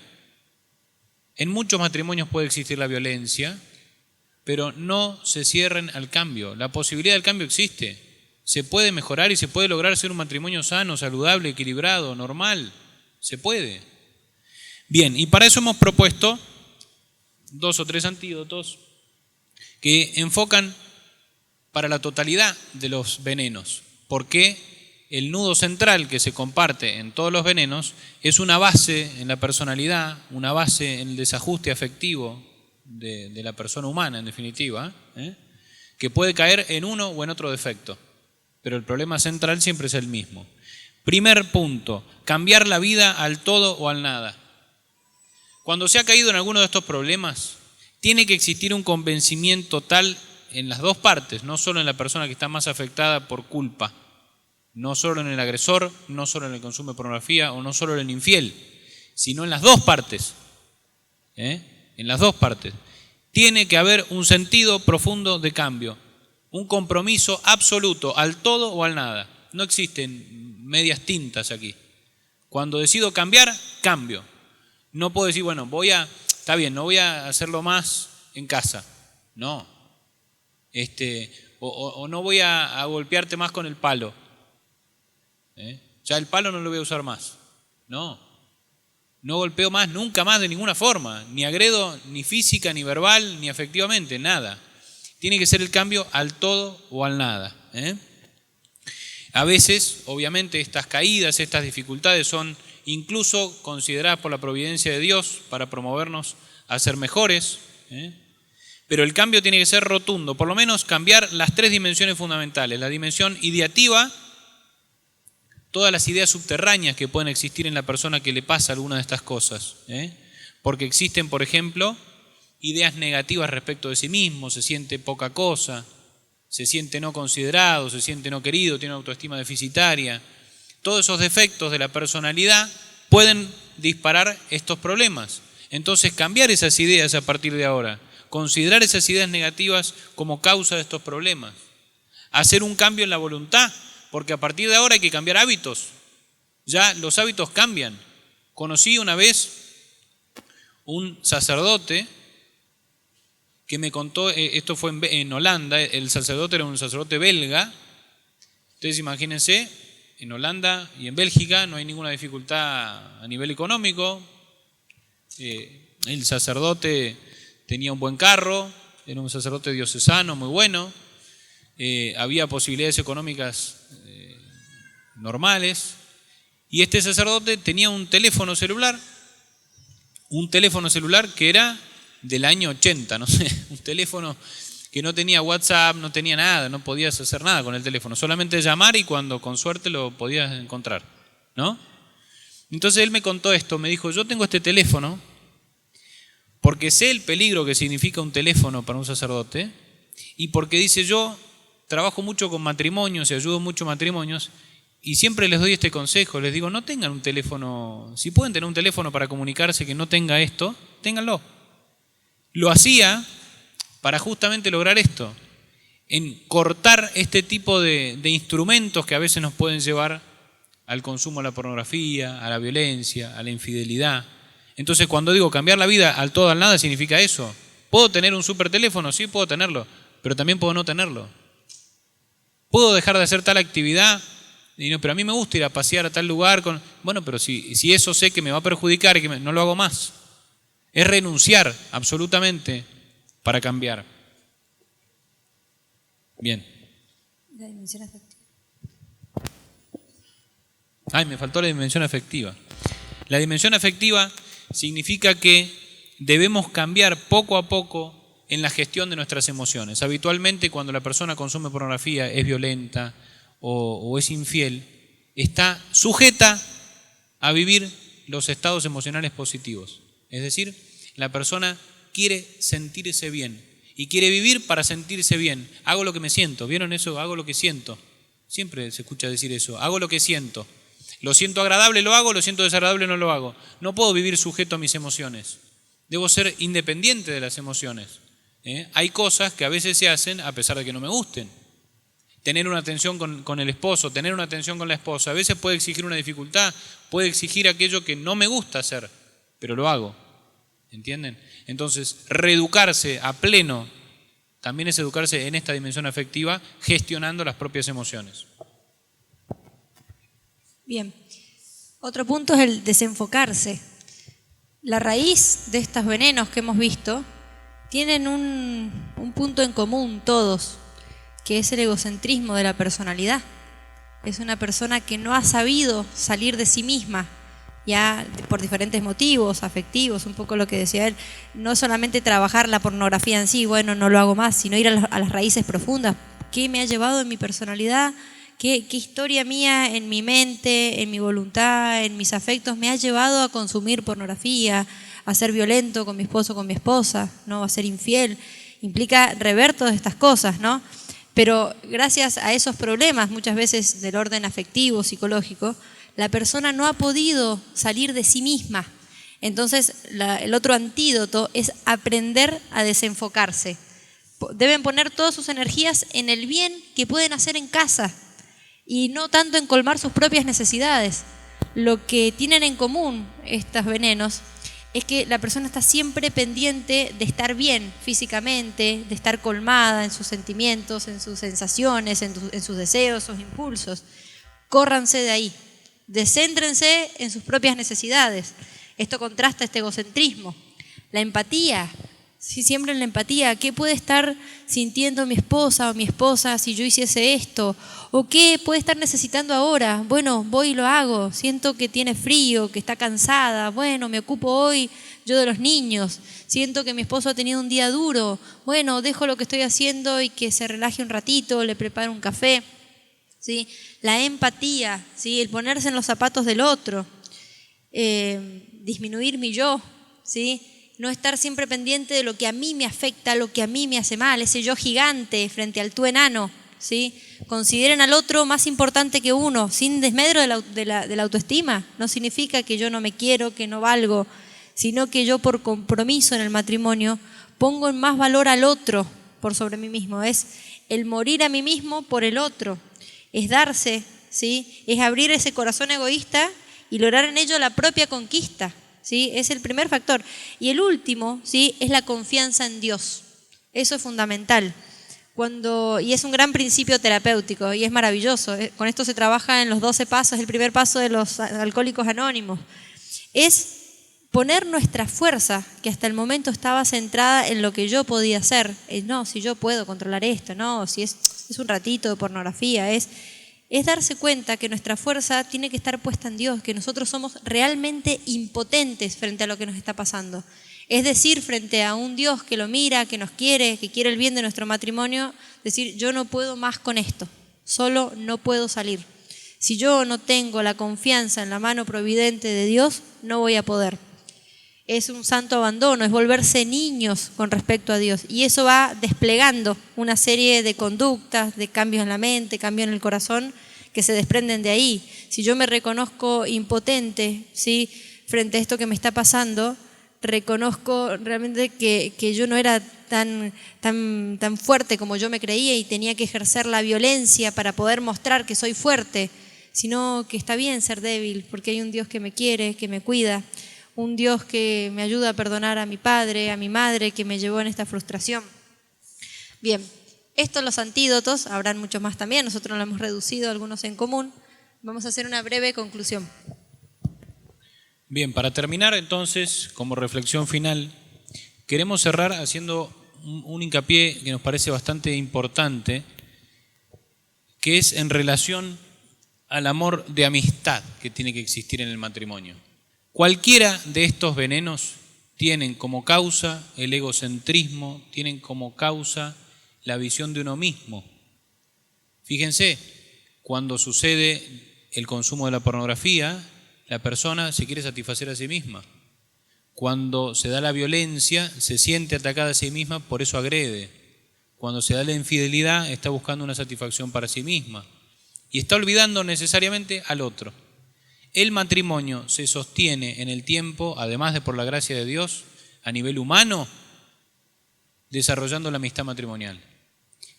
[SPEAKER 5] en muchos matrimonios puede existir la violencia, pero no se cierren al cambio. La posibilidad del cambio existe. Se puede mejorar y se puede lograr ser un matrimonio sano, saludable, equilibrado, normal. Se puede. Bien, y para eso hemos propuesto 2 o 3 antídotos que enfocan para la totalidad de los venenos, porque el nudo central que se comparte en todos los venenos es una base en la personalidad, una base en el desajuste afectivo de la persona humana, en definitiva, que puede caer en uno o en otro defecto, pero el problema central siempre es el mismo. Primer punto, cambiar la vida al todo o al nada. Cuando se ha caído en alguno de estos problemas, tiene que existir un convencimiento tal en las dos partes, no solo en la persona que está más afectada por culpa, no solo en el agresor, no solo en el consumo de pornografía o no solo en el infiel, sino en las dos partes. En las dos partes. Tiene que haber un sentido profundo de cambio, un compromiso absoluto al todo o al nada. No existen medias tintas aquí. Cuando decido cambiar, cambio. No puedo decir, bueno, está bien, no voy a hacerlo más en casa. No. O no voy a golpearte más con el palo. Ya el palo no lo voy a usar más. No golpeo más, nunca más de ninguna forma. Ni agredo, ni física, ni verbal, ni afectivamente, nada. Tiene que ser el cambio al todo o al nada. A veces, obviamente, estas caídas, estas dificultades son incluso consideradas por la providencia de Dios para promovernos a ser mejores. Pero el cambio tiene que ser rotundo, por lo menos cambiar las 3 dimensiones fundamentales. La dimensión ideativa, todas las ideas subterráneas que pueden existir en la persona que le pasa alguna de estas cosas. Porque existen, por ejemplo, ideas negativas respecto de sí mismo, se siente poca cosa, se siente no considerado, se siente no querido, tiene una autoestima deficitaria. Todos esos defectos de la personalidad pueden disparar estos problemas. Entonces, cambiar esas ideas a partir de ahora, considerar esas ideas negativas como causa de estos problemas, hacer un cambio en la voluntad, porque a partir de ahora hay que cambiar hábitos. Ya los hábitos cambian. Conocí una vez un sacerdote que me contó, esto fue en Holanda, el sacerdote era un sacerdote belga. Ustedes imagínense, en Holanda y en Bélgica no hay ninguna dificultad a nivel económico. El sacerdote tenía un buen carro, era un sacerdote diocesano muy bueno, había posibilidades económicas normales, y este sacerdote tenía un teléfono celular que era del año 80, no sé, un teléfono que no tenía WhatsApp, no tenía nada, no podías hacer nada con el teléfono, solamente llamar y cuando con suerte lo podías encontrar, ¿no? Entonces él me contó esto, me dijo, yo tengo este teléfono porque sé el peligro que significa un teléfono para un sacerdote y porque dice, yo trabajo mucho con matrimonios y ayudo mucho matrimonios y siempre les doy este consejo, les digo, no tengan un teléfono, si pueden tener un teléfono para comunicarse que no tenga esto, ténganlo. Lo hacía para justamente lograr esto, en cortar este tipo de instrumentos que a veces nos pueden llevar al consumo de la pornografía, a la violencia, a la infidelidad. Entonces, cuando digo cambiar la vida al todo al nada, significa eso. ¿Puedo tener un super teléfono? Sí, puedo tenerlo, pero también puedo no tenerlo. ¿Puedo dejar de hacer tal actividad? Y no, pero a mí me gusta ir a pasear a tal lugar. Bueno, pero si eso sé que me va a perjudicar y que no lo hago más. Es renunciar absolutamente para cambiar. Bien.
[SPEAKER 6] La dimensión afectiva.
[SPEAKER 5] Me faltó la dimensión afectiva. La dimensión afectiva significa que debemos cambiar poco a poco en la gestión de nuestras emociones. Habitualmente, cuando la persona consume pornografía, es violenta o es infiel, está sujeta a vivir los estados emocionales positivos. Es decir, la persona quiere sentirse bien y quiere vivir para sentirse bien. Hago lo que me siento. ¿Vieron eso? Hago lo que siento. Siempre se escucha decir eso. Hago lo que siento. Lo siento agradable, lo hago. Lo siento desagradable, no lo hago. No puedo vivir sujeto a mis emociones. Debo ser independiente de las emociones. Hay cosas que a veces se hacen a pesar de que no me gusten. Tener una tensión con el esposo, tener una tensión con la esposa, a veces puede exigir una dificultad, puede exigir aquello que no me gusta hacer, pero lo hago. ¿Entienden? Entonces, reeducarse a pleno también es educarse en esta dimensión afectiva, gestionando las propias emociones.
[SPEAKER 6] Bien. Otro punto es el desenfocarse. La raíz de estos venenos que hemos visto tienen un punto en común todos, que es el egocentrismo de la personalidad. Es una persona que no ha sabido salir de sí misma, ya por diferentes motivos afectivos, un poco lo que decía él, no solamente trabajar la pornografía en sí, bueno, no lo hago más, sino ir a las raíces profundas. ¿Qué me ha llevado en mi personalidad? ¿Qué historia mía en mi mente, en mi voluntad, en mis afectos me ha llevado a consumir pornografía, a ser violento con mi esposo, con mi esposa, ¿no? A ser infiel? Implica rever todas estas cosas, ¿no? Pero gracias a esos problemas, muchas veces del orden afectivo, psicológico, la persona no ha podido salir de sí misma. Entonces, el otro antídoto es aprender a desenfocarse. Deben poner todas sus energías en el bien que pueden hacer en casa y no tanto en colmar sus propias necesidades. Lo que tienen en común estos venenos es que la persona está siempre pendiente de estar bien físicamente, de estar colmada en sus sentimientos, en sus sensaciones, en sus deseos, sus impulsos. Córranse de ahí. Descéntrense en sus propias necesidades. Esto contrasta este egocentrismo. La empatía, sí, siempre en la empatía. ¿Qué puede estar sintiendo mi esposa o mi esposa si yo hiciese esto? ¿O qué puede estar necesitando ahora? Bueno, voy y lo hago. Siento que tiene frío, que está cansada. Bueno, me ocupo hoy yo de los niños. Siento que mi esposo ha tenido un día duro. Bueno, dejo lo que estoy haciendo y que se relaje un ratito, le preparo un café. ¿sí? La empatía, ¿sí? El ponerse en los zapatos del otro, disminuir mi yo, ¿sí? No estar siempre pendiente de lo que a mí me afecta, lo que a mí me hace mal, ese yo gigante frente al tú enano, ¿sí? Consideren al otro más importante que uno, sin desmedro de la autoestima. No significa que yo no me quiero, que no valgo, sino que yo por compromiso en el matrimonio pongo en más valor al otro por sobre mí mismo. Es el morir a mí mismo por el otro, es darse, ¿sí? Es abrir ese corazón egoísta y lograr en ello la propia conquista, ¿sí? Es el primer factor. Y el último, ¿sí? Es la confianza en Dios. Eso es fundamental. Y es un gran principio terapéutico y es maravilloso. Con esto se trabaja en los 12 pasos, el primer paso de los alcohólicos anónimos. Es poner nuestra fuerza, que hasta el momento estaba centrada en lo que yo podía hacer. No, si yo puedo controlar esto, no, si es un ratito de pornografía, es darse cuenta que nuestra fuerza tiene que estar puesta en Dios, que nosotros somos realmente impotentes frente a lo que nos está pasando. Es decir, frente a un Dios que lo mira, que nos quiere, que quiere el bien de nuestro matrimonio, decir, yo no puedo más con esto, solo no puedo salir. Si yo no tengo la confianza en la mano providente de Dios, no voy a poder. Es un santo abandono, es volverse niños con respecto a Dios. Y eso va desplegando una serie de conductas, de cambios en la mente, cambios en el corazón, que se desprenden de ahí. Si yo me reconozco impotente, ¿sí? Frente a esto que me está pasando, reconozco realmente que yo no era tan fuerte como yo me creía y tenía que ejercer la violencia para poder mostrar que soy fuerte, sino que está bien ser débil, porque hay un Dios que me quiere, que me cuida, un Dios que me ayuda a perdonar a mi padre, a mi madre, que me llevó en esta frustración. Bien, estos los antídotos, habrán muchos más también, nosotros lo hemos reducido, algunos en común. Vamos a hacer una breve conclusión.
[SPEAKER 5] Bien, para terminar entonces, como reflexión final, queremos cerrar haciendo un hincapié que nos parece bastante importante, que es en relación al amor de amistad que tiene que existir en el matrimonio. Cualquiera de estos venenos tienen como causa el egocentrismo, tienen como causa la visión de uno mismo. Fíjense, cuando sucede el consumo de la pornografía, la persona se quiere satisfacer a sí misma. Cuando se da la violencia, se siente atacada a sí misma, por eso agrede. Cuando se da la infidelidad, está buscando una satisfacción para sí misma. Y está olvidando necesariamente al otro. El matrimonio se sostiene en el tiempo, además de por la gracia de Dios, a nivel humano, desarrollando la amistad matrimonial.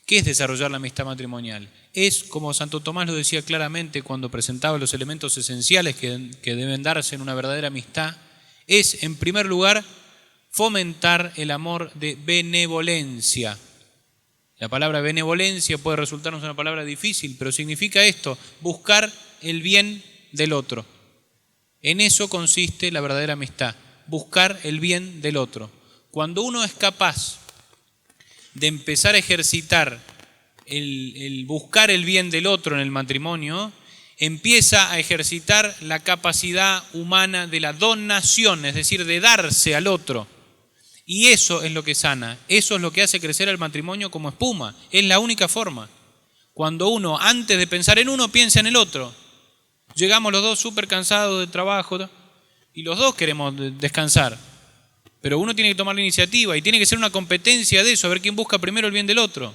[SPEAKER 5] ¿Qué es desarrollar la amistad matrimonial? Es, como Santo Tomás lo decía claramente cuando presentaba los elementos esenciales que deben darse en una verdadera amistad, es, en primer lugar, fomentar el amor de benevolencia. La palabra benevolencia puede resultarnos una palabra difícil, pero significa esto, buscar el bien del otro. En eso consiste la verdadera amistad, buscar el bien del otro. Cuando uno es capaz de empezar a ejercitar el buscar el bien del otro en el matrimonio, empieza a ejercitar la capacidad humana de la donación, es decir, de darse al otro. Y eso es lo que sana, eso es lo que hace crecer al matrimonio como espuma, es la única forma. Cuando uno, antes de pensar en uno, piensa en el otro. Llegamos los dos súper cansados de trabajo y los dos queremos descansar. Pero uno tiene que tomar la iniciativa y tiene que ser una competencia de eso, a ver quién busca primero el bien del otro.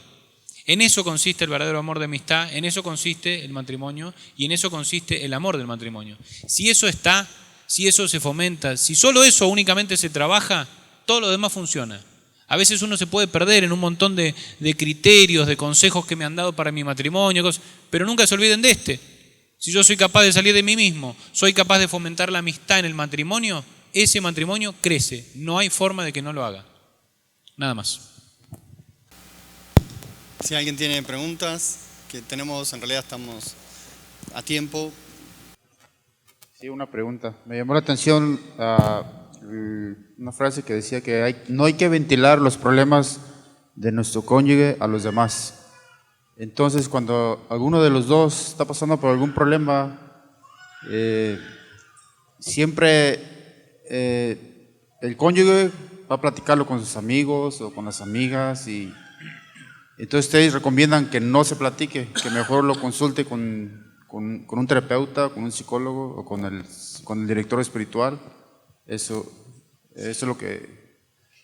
[SPEAKER 5] En eso consiste el verdadero amor de amistad, en eso consiste el matrimonio y en eso consiste el amor del matrimonio. Si eso está, si eso se fomenta, si solo eso únicamente se trabaja, todo lo demás funciona. A veces uno se puede perder en un montón de criterios, de consejos que me han dado para mi matrimonio, cosas, pero nunca se olviden de este. Si yo soy capaz de salir de mí mismo, soy capaz de fomentar la amistad en el matrimonio, ese matrimonio crece. No hay forma de que no lo haga. Nada más.
[SPEAKER 1] Si alguien tiene preguntas, que tenemos, en realidad estamos a tiempo.
[SPEAKER 7] Sí, una pregunta. Me llamó la atención una frase que decía que no hay que ventilar los problemas de nuestro cónyuge a los demás. Entonces, cuando alguno de los dos está pasando por algún problema, siempre el cónyuge va a platicarlo con sus amigos o con las amigas y Entonces ustedes recomiendan que no se platique, que mejor lo consulte con un terapeuta, con un psicólogo o con el director espiritual. Eso es lo que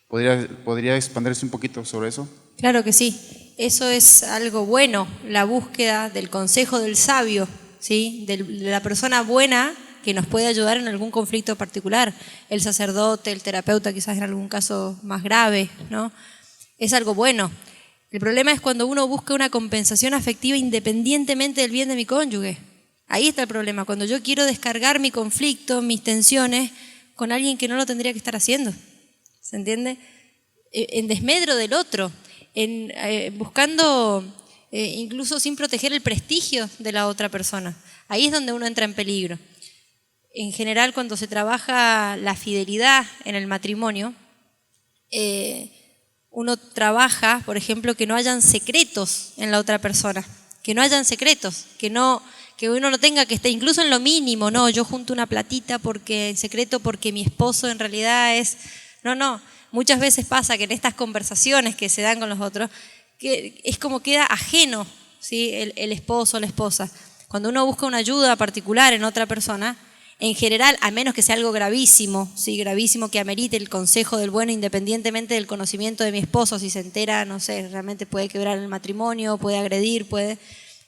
[SPEAKER 7] podría expandirse un poquito sobre eso.
[SPEAKER 6] Claro que sí, eso es algo bueno, la búsqueda del consejo del sabio, ¿sí? De la persona buena que nos puede ayudar en algún conflicto particular, el sacerdote, el terapeuta quizás en algún caso más grave, ¿no? Es algo bueno. El problema es cuando uno busca una compensación afectiva independientemente del bien de mi cónyuge. Ahí está el problema, cuando yo quiero descargar mi conflicto, mis tensiones con alguien que no lo tendría que estar haciendo. ¿Se entiende? En desmedro del otro, buscando incluso sin proteger el prestigio de la otra persona. Ahí es donde uno entra en peligro. En general, cuando se trabaja la fidelidad en el matrimonio, uno trabaja, por ejemplo, que no hayan secretos en la otra persona, que no hayan secretos, que uno no tenga que estar, incluso en lo mínimo, no, yo junto una platita en secreto porque mi esposo en realidad es... No, muchas veces pasa que en estas conversaciones que se dan con los otros, que es como queda ajeno, ¿sí? el esposo o la esposa. Cuando uno busca una ayuda particular en otra persona, en general, a menos que sea algo gravísimo, ¿sí? Gravísimo que amerite el consejo del bueno independientemente del conocimiento de mi esposo, si se entera, no sé, realmente puede quebrar el matrimonio, puede agredir,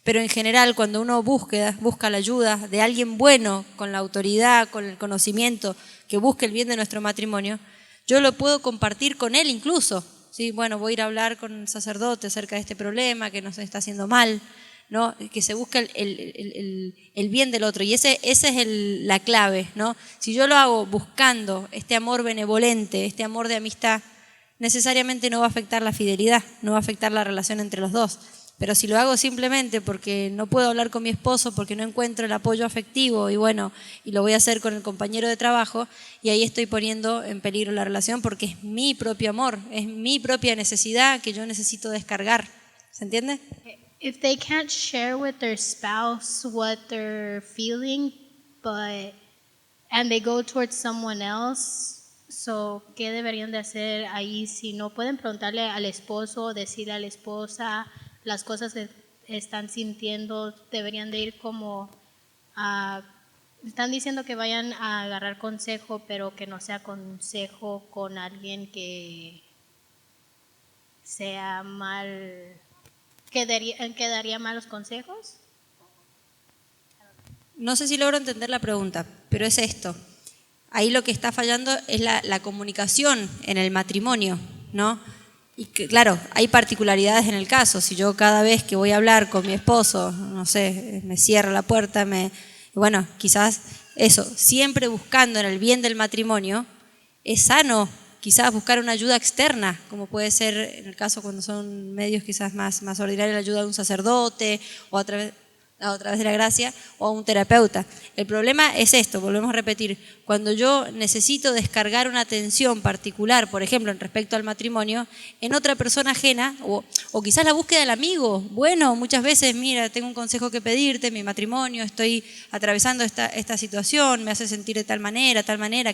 [SPEAKER 6] pero en general cuando uno busca la ayuda de alguien bueno, con la autoridad, con el conocimiento, que busque el bien de nuestro matrimonio, yo lo puedo compartir con él incluso, ¿sí? Bueno, voy a ir a hablar con el sacerdote acerca de este problema que nos está haciendo mal, ¿no? Que se busca el bien del otro, y esa es la clave, ¿no? Si yo lo hago buscando este amor benevolente, este amor de amistad, necesariamente no va a afectar la fidelidad, no va a afectar la relación entre los dos. Pero si lo hago simplemente porque no puedo hablar con mi esposo, porque no encuentro el apoyo afectivo y lo voy a hacer con el compañero de trabajo, y ahí estoy poniendo en peligro la relación porque es mi propio amor, es mi propia necesidad que yo necesito descargar. ¿Se entiende?
[SPEAKER 8] If they can't share with their spouse what they're feeling, and they go towards someone else, ¿qué deberían de hacer ahí? Si no pueden preguntarle al esposo, decirle a la esposa las cosas que están sintiendo, deberían de ir están diciendo que vayan a agarrar consejo, pero que no sea consejo con alguien que sea mal, que daría malos consejos.
[SPEAKER 6] No sé si logro entender la pregunta, pero es esto. Ahí lo que está fallando es la comunicación en el matrimonio, ¿no? Y que, claro, hay particularidades en el caso. Si yo cada vez que voy a hablar con mi esposo, no sé, me cierra la puerta, quizás eso, siempre buscando en el bien del matrimonio, es sano quizás buscar una ayuda externa, como puede ser en el caso cuando son medios quizás más ordinarios, la ayuda de un sacerdote o a través de la gracia o a un terapeuta. El problema es esto, volvemos a repetir, cuando yo necesito descargar una tensión particular, por ejemplo, en respecto al matrimonio, en otra persona ajena, o quizás la búsqueda del amigo. Bueno, muchas veces, mira, tengo un consejo que pedirte, mi matrimonio, estoy atravesando esta situación, me hace sentir de tal manera,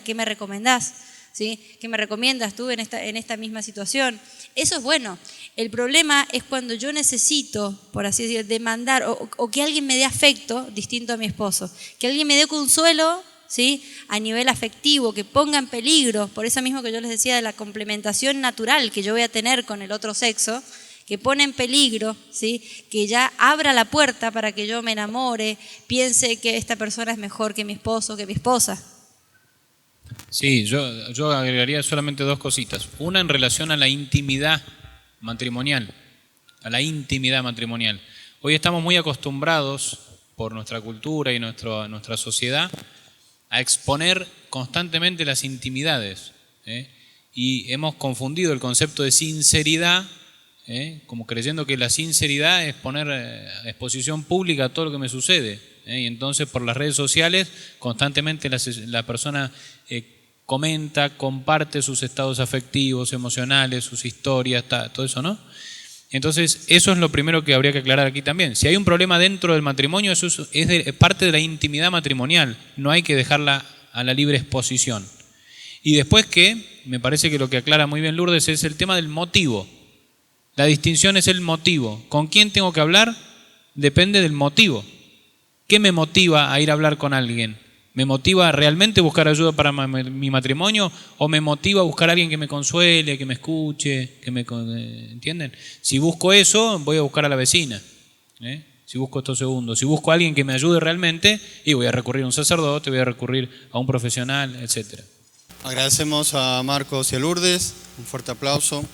[SPEAKER 6] ¿qué me recomendás? ¿Sí? ¿Qué me recomiendas tú en esta misma situación? Eso es bueno. El problema es cuando yo necesito, por así decirlo, demandar o que alguien me dé afecto distinto a mi esposo, que alguien me dé consuelo, ¿sí? A nivel afectivo, que ponga en peligro, por eso mismo que yo les decía de la complementación natural que yo voy a tener con el otro sexo, que pone en peligro, ¿sí? Que ya abra la puerta para que yo me enamore, piense que esta persona es mejor que mi esposo, que mi esposa.
[SPEAKER 5] Sí, yo agregaría solamente dos cositas. Una en relación a la intimidad matrimonial. Hoy estamos muy acostumbrados por nuestra cultura y nuestra sociedad a exponer constantemente las intimidades, y hemos confundido el concepto de sinceridad, como creyendo que la sinceridad es poner a exposición pública todo lo que me sucede. Y entonces por las redes sociales constantemente la persona comenta, comparte sus estados afectivos, emocionales, sus historias, todo eso, ¿no? Entonces eso es lo primero que habría que aclarar aquí también. Si hay un problema dentro del matrimonio, eso es parte de la intimidad matrimonial, no hay que dejarla a la libre exposición. Y después me parece que lo que aclara muy bien Lourdes es el tema del motivo. La distinción es el motivo. ¿Con quién tengo que hablar? Depende del motivo. ¿Qué me motiva a ir a hablar con alguien? ¿Me motiva realmente buscar ayuda para mi matrimonio o me motiva a buscar a alguien que me consuele, que me escuche, ¿entienden? Si busco eso, voy a buscar a la vecina. Si busco estos segundos, si busco a alguien que me ayude realmente, y voy a recurrir a un sacerdote, voy a recurrir a un profesional, etc.
[SPEAKER 1] Agradecemos a Marcos y a Lourdes. Un fuerte aplauso.